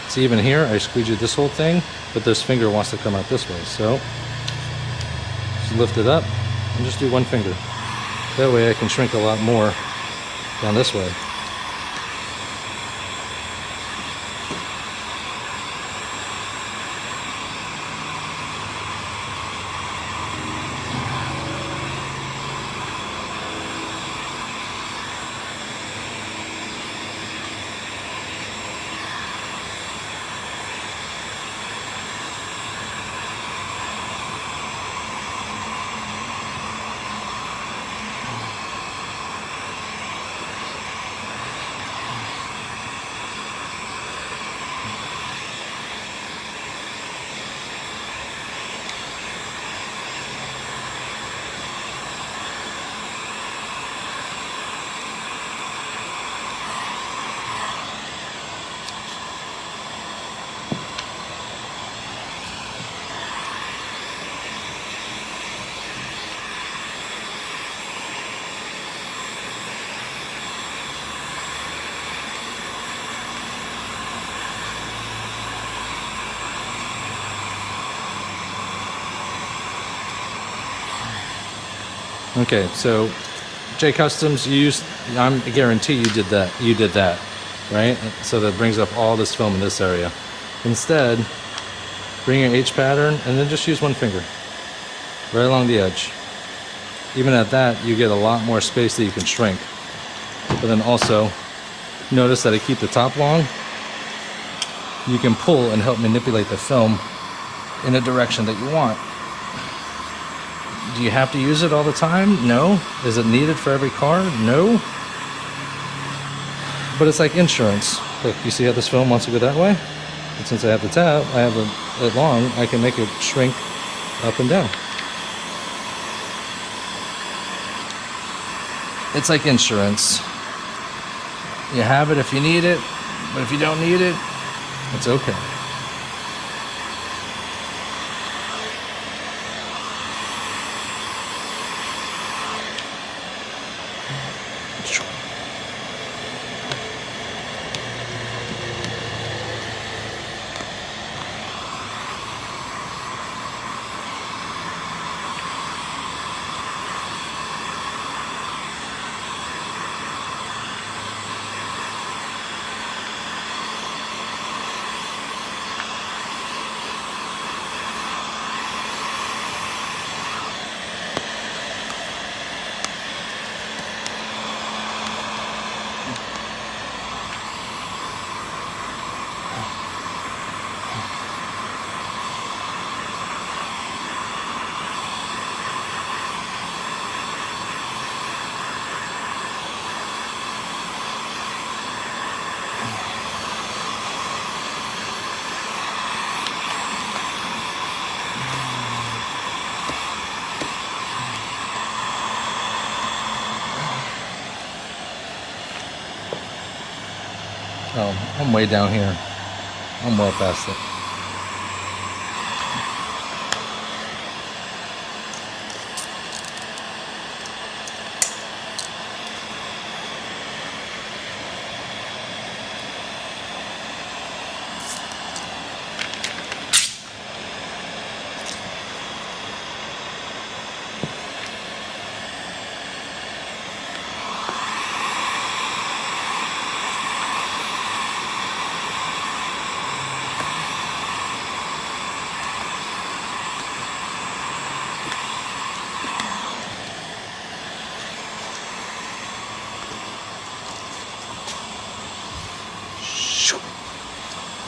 See, even here, I squeegeed this whole thing, but this finger wants to come out this way. So just lift it up and just do one finger. That way I can shrink a lot more down this way. Okay, so J Customs used, I guarantee you did that. You did that, right? So that brings up all this film in this area. Instead, bring your H pattern and then just use one finger right along the edge. Even at that, you get a lot more space that you can shrink. But then also, notice that I keep the top long. You can pull and help manipulate the film in a direction that you want. Do you have to use it all the time? No. Is it needed for every car? No. But it's like insurance. Look, you see how this film wants to go that way? And since I have the tab, I have it long, I can make it shrink up and down. It's like insurance. You have it if you need it, but if you don't need it, it's okay. Oh, I'm way down here. I'm well past it.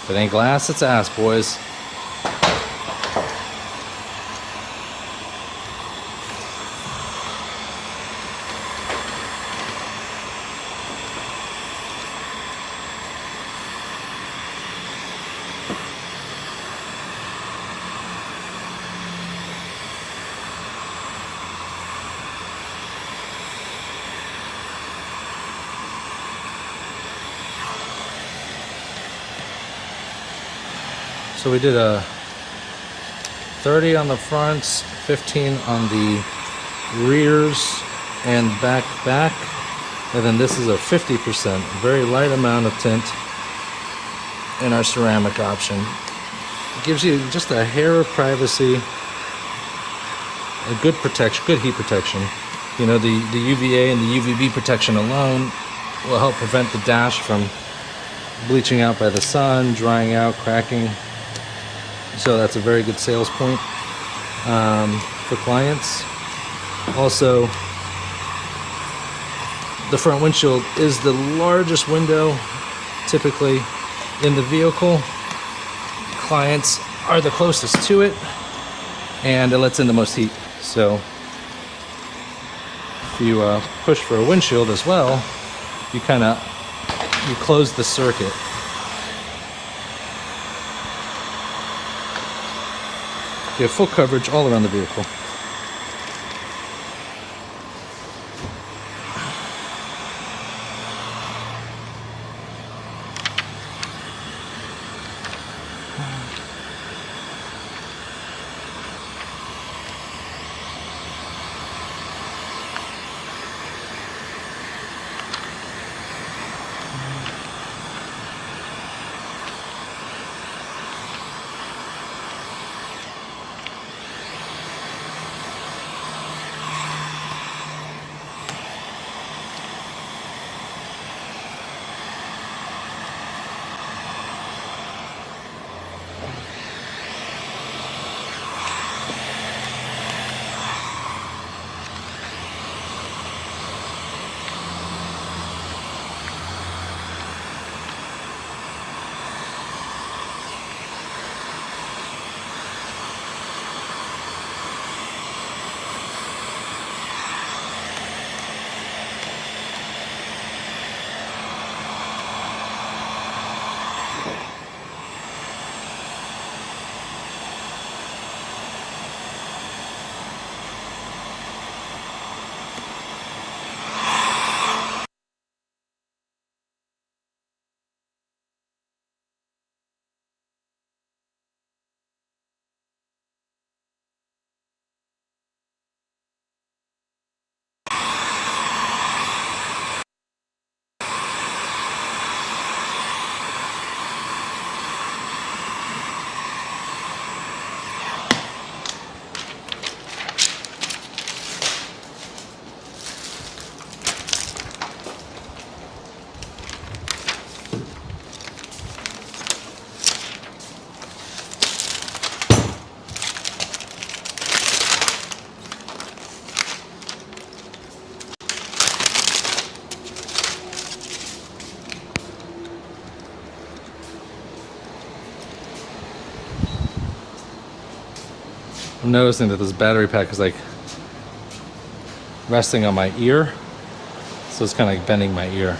If it ain't glass, it's ass, boys. So we did a 30 on the fronts, 15 on the rears and back, and then this is a 50%, very light amount of tint in our ceramic option. It gives you just a hair of privacy, a good protection, good heat protection. You know, the UVA and the UVB protection alone will help prevent the dash from bleaching out by the sun, drying out, cracking. So that's a very good sales point for clients. Also, the front windshield is the largest window typically in the vehicle. Clients are the closest to it, and it lets in the most heat. So if you push for a windshield as well, you close the circuit. You have full coverage all around the vehicle. I'm noticing that this battery pack is like resting on my ear, so it's kind of like bending my ear.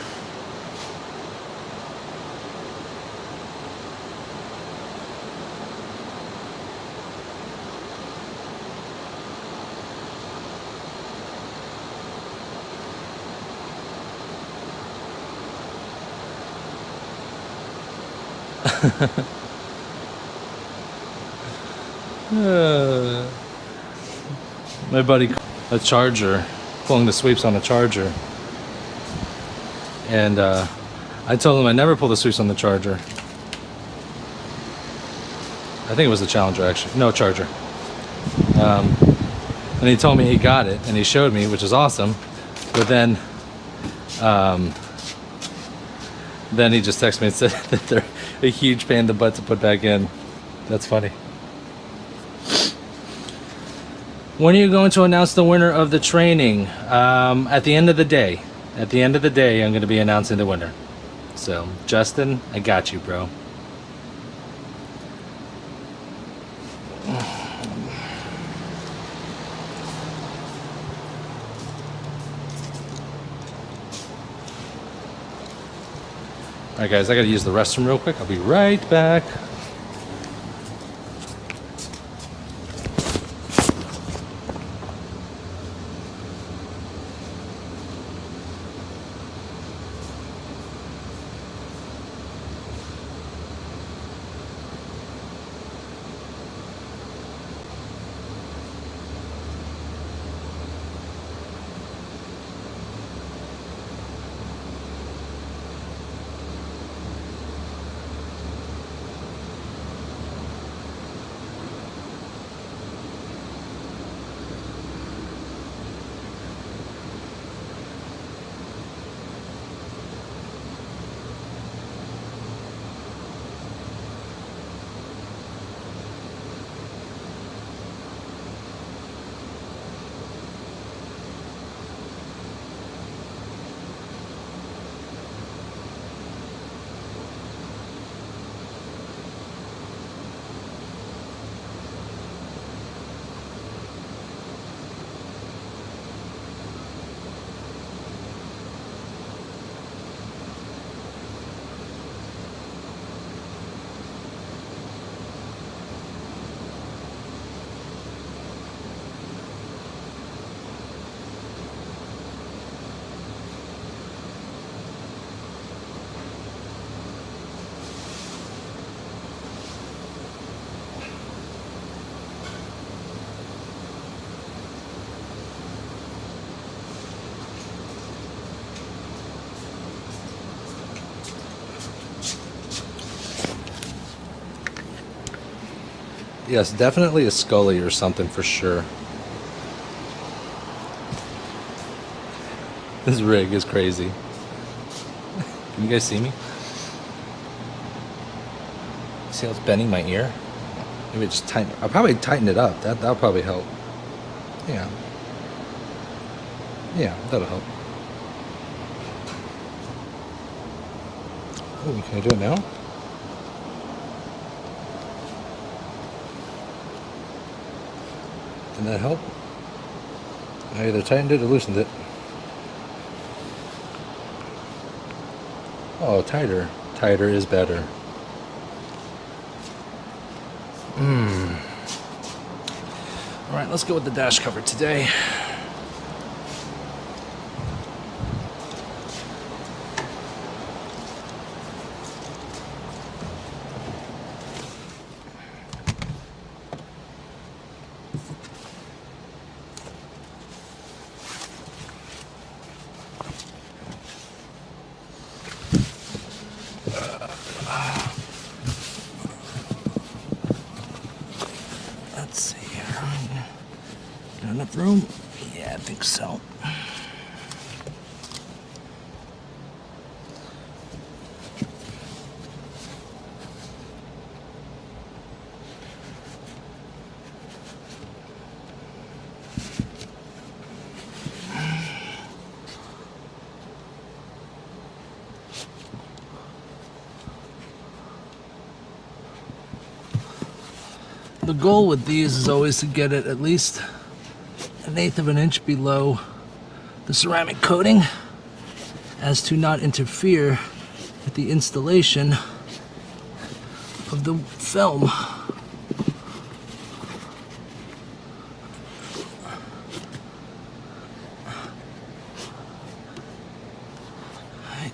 My buddy, a charger, pulling the sweeps on a charger, and I told him I never pull the sweeps on the charger. I think it was the Challenger, actually. No, Charger. And he told me he got it, and he showed me, which is awesome. But then he just texted me and said that they're a huge pain in the butt to put back in. That's funny. When are you going to announce the winner of the training? At the end of the day. At the end of the day, I'm going to be announcing the winner. So, Justin, I got you, bro. Alright guys, I gotta use the restroom real quick. I'll be right back. Yes, definitely a Scully or something for sure. This rig is crazy. Can you guys see me? See how it's bending my ear? Maybe just tighten. I'll probably tighten it up. That'll probably help. Yeah. Yeah, that'll help. Oh, can I do it now? Didn't that help? I either tightened it or loosened it. Oh, tighter. Tighter is better. Alright, let's go with the dash cover today. Let's see here. Got enough room? Yeah, I think so. The goal with these is always to get it at least 1/8 of an inch below the ceramic coating, as to not interfere with the installation of the film.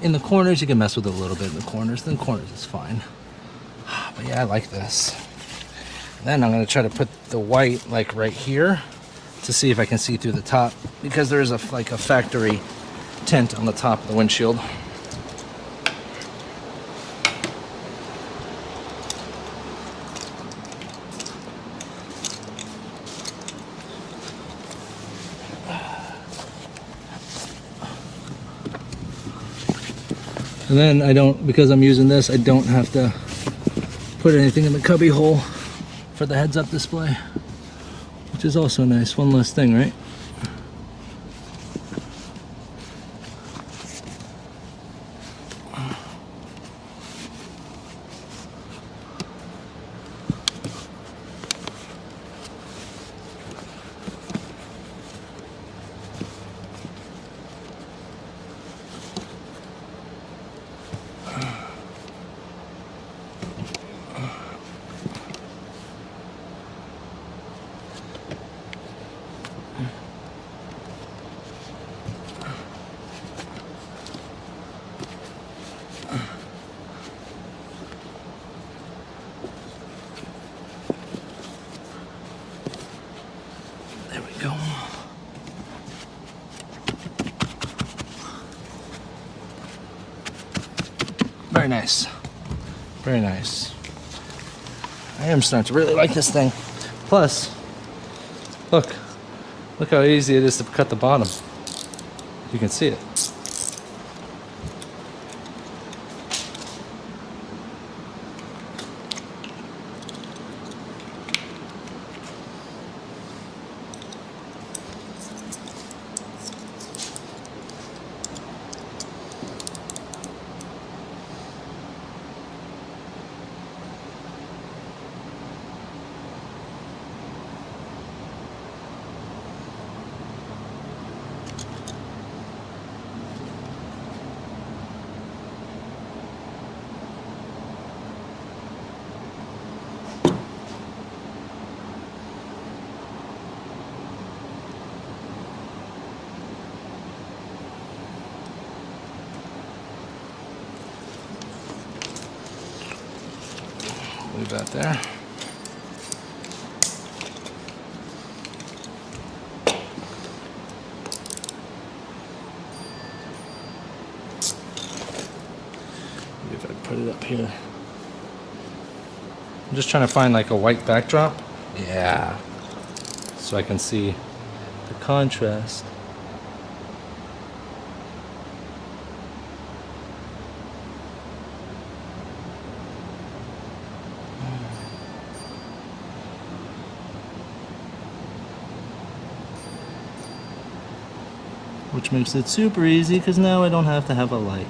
In the corners, you can mess with it a little bit in the corners. In the corners, it's fine. But yeah, I like this. Then I'm going to try to put the white like right here to see if I can see through the top, because there is like a factory tint on the top of the windshield. And then I don't, because I'm using this, I don't have to put anything in the cubby hole for the heads-up display, which is also nice. One less thing, right? Very nice. Very nice. I am starting to really like this thing. Plus, look how easy it is to cut the bottom. You can see it. Leave that there. Maybe if I put it up here. I'm just trying to find like a white backdrop. Yeah. So I can see the contrast. Which makes it super easy because now I don't have to have a light.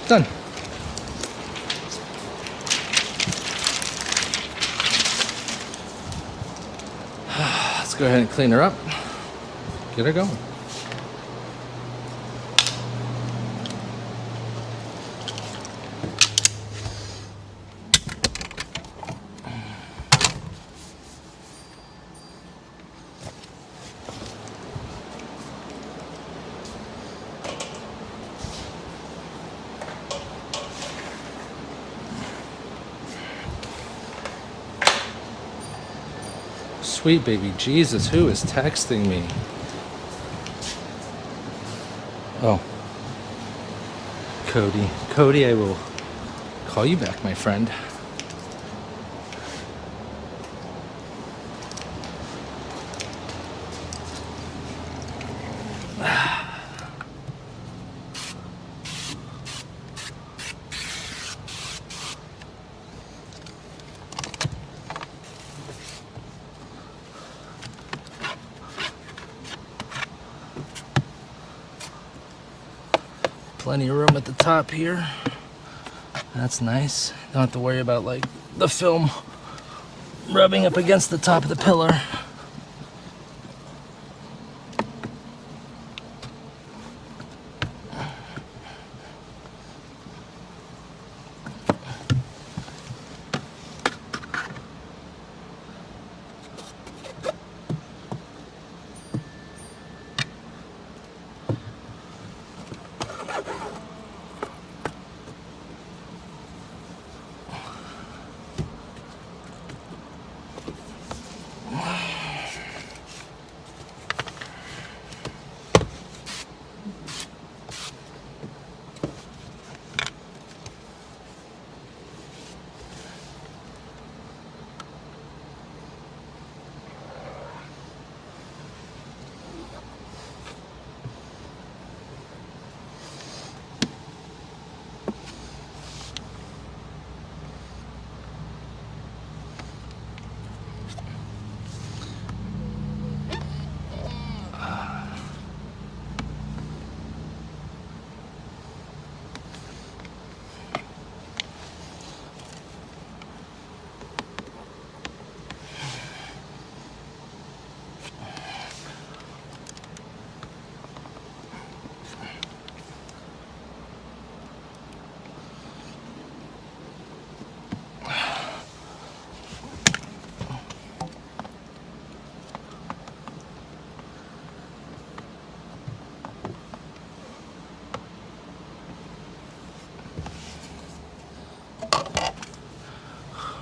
Done. Let's go ahead and clean her up. Get her going. Sweet baby Jesus, who is texting me? Oh, Cody. Cody, I will call you back, my friend. Plenty of room at the top here. That's nice. Don't have to worry about like the film rubbing up against the top of the pillar.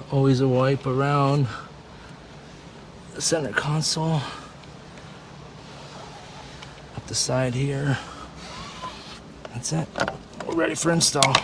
Always a wipe around the center console, up the side here. That's it. We're ready for install.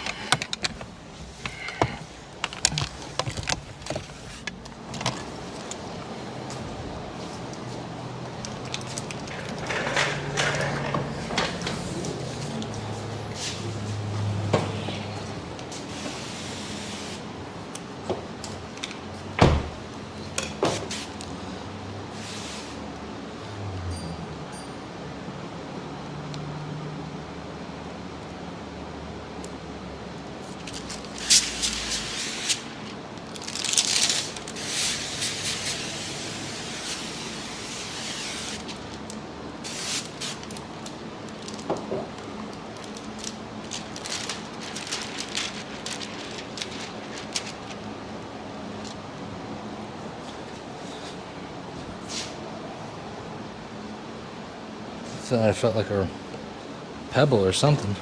I felt like a pebble or something.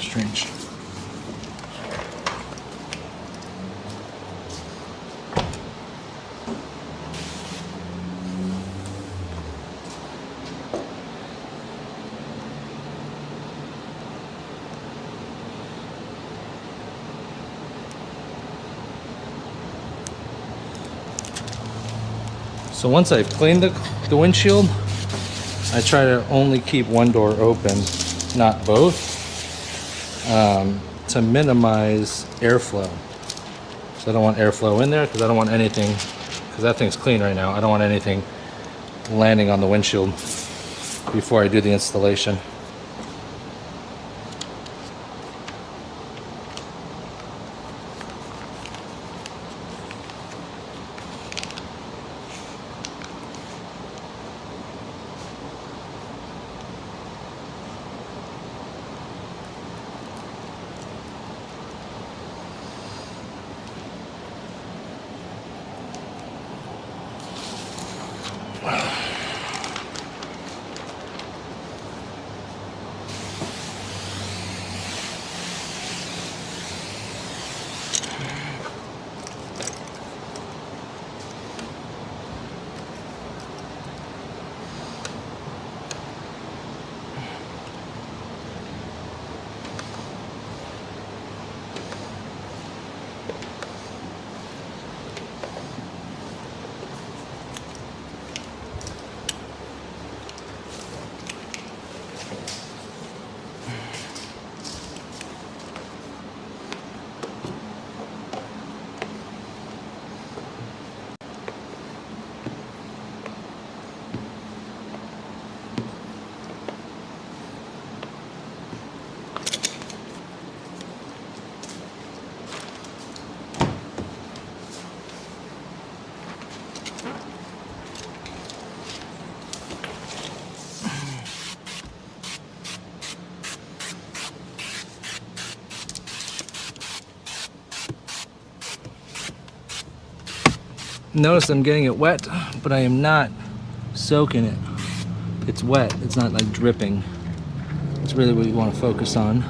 Strange. So once I've cleaned the windshield, I try to only keep one door open, not both, to minimize airflow. So I don't want airflow in there because I don't want anything, because that thing's clean right now, I don't want anything landing on the windshield before I do the installation. Notice I'm getting it wet, but I am not soaking it. It's wet, it's not like dripping. It's really what you want to focus on.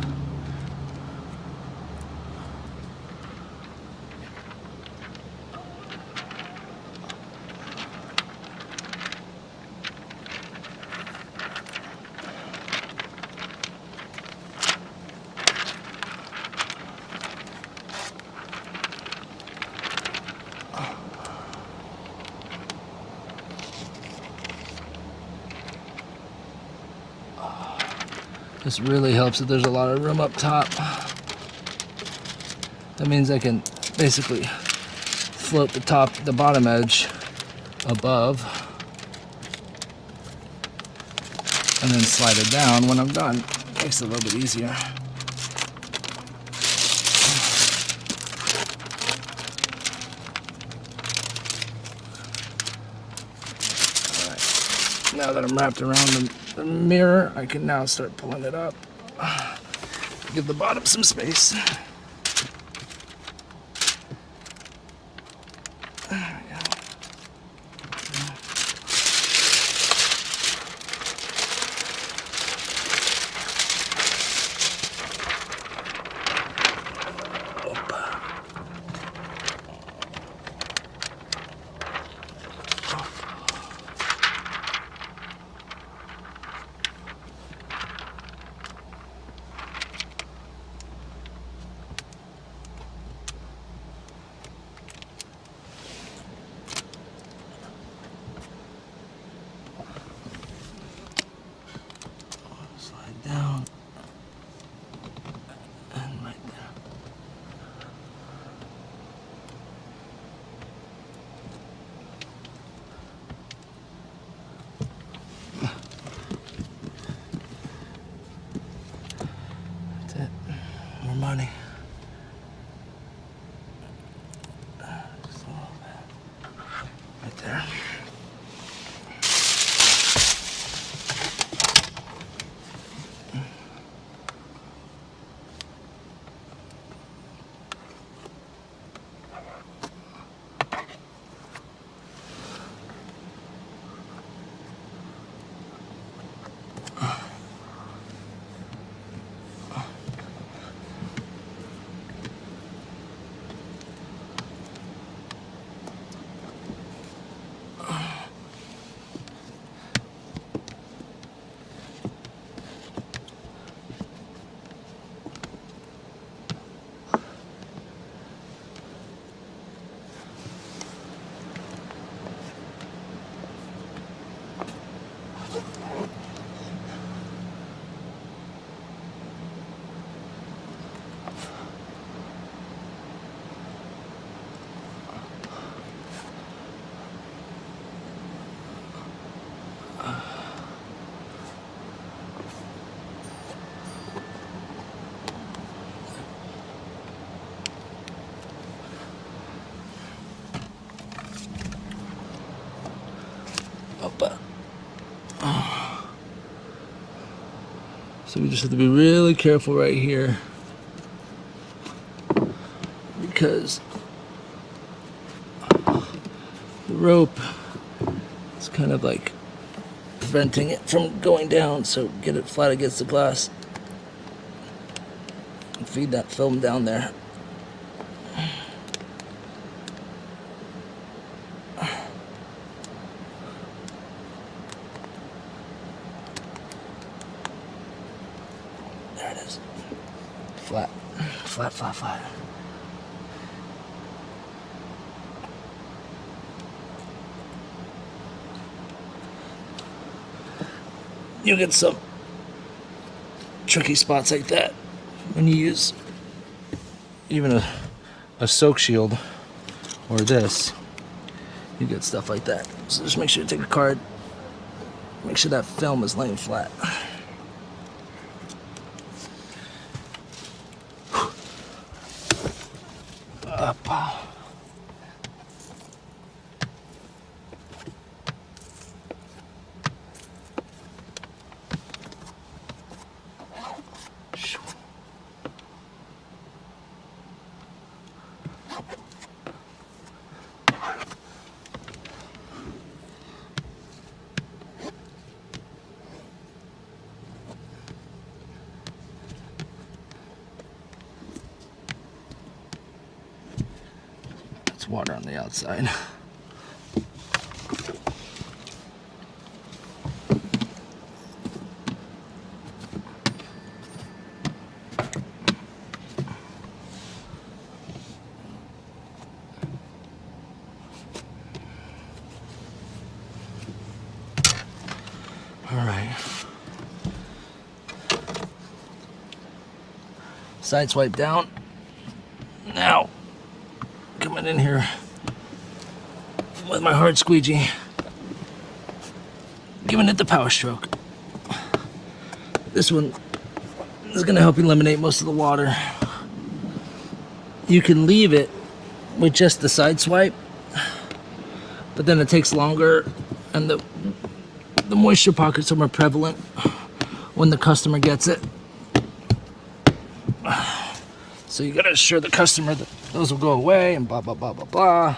This really helps that there's a lot of room up top. That means I can basically float the bottom edge above and then slide it down when I'm done. Makes it a little bit easier. Alright, now that I'm wrapped around the mirror, I can now start pulling it up. Give the bottom some space. There we go. Slide down and right there. That's it. More money. Just a little bit. Right there. So we just have to be really careful right here because the rope is kind of like preventing it from going down. So get it flat against the glass and feed that film down there. There it is. Flat, flat, flat, flat. You get some tricky spots like that when you use even a soak shield or this. You get stuff like that. So just make sure you take a card. Make sure that film is laying flat. Up. water on the outside. All right. Side swipe down. Now, coming in here with my hard squeegee, giving it the power stroke. This one is going to help eliminate most of the water. You can leave it with just the side swipe, but then it takes longer and the moisture pockets are more prevalent when the customer gets it. So you gotta assure the customer that those will go away and blah, blah, blah, blah, blah.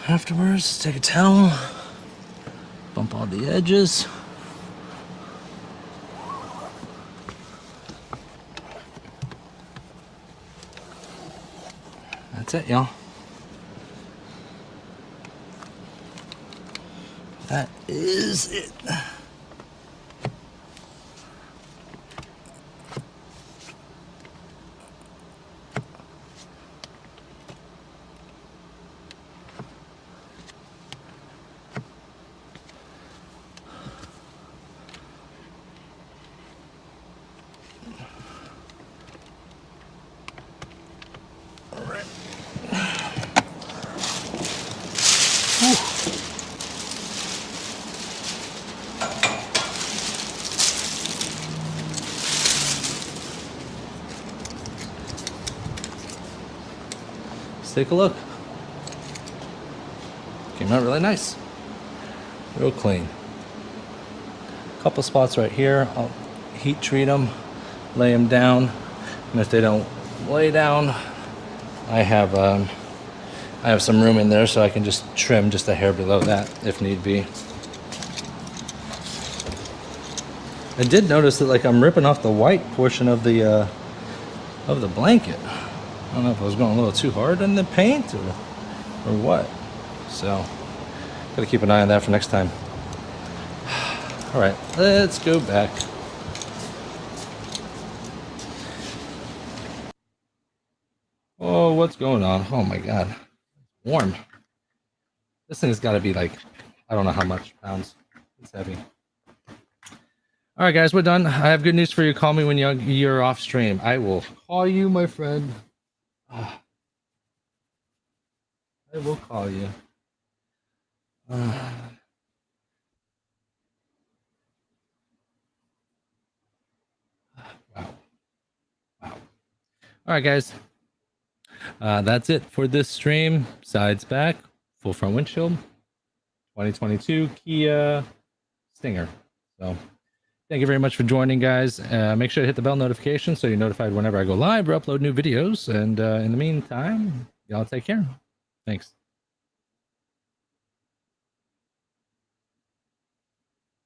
Afterwards, take a towel, bump all the edges. That's it, y'all. That is it. Take a look. Came out really nice. Real clean. Couple spots right here. I'll heat treat them, lay them down, and if they don't lay down, I have some room in there so I can just trim just a hair below that if need be. I did notice that like I'm ripping off the white portion of the blanket. I don't know if I was going a little too hard in the paint or what. So, gotta keep an eye on that for next time. All right, let's go back. Oh, what's going on? Oh my God, warm. This thing's gotta be like, I don't know how much pounds. It's heavy. All right, guys, we're done. I have good news for you. Call me when you're off stream. I will call you, my friend. I will call you. Wow. Wow. All right, guys. That's it for this stream. Sides back, full front windshield, 2022 Kia Stinger. So thank you very much for joining, guys. Make sure to hit the bell notification so you're notified whenever I go live or upload new videos. And in the meantime, y'all take care. Thanks.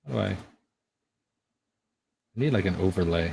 How do I need like an overlay?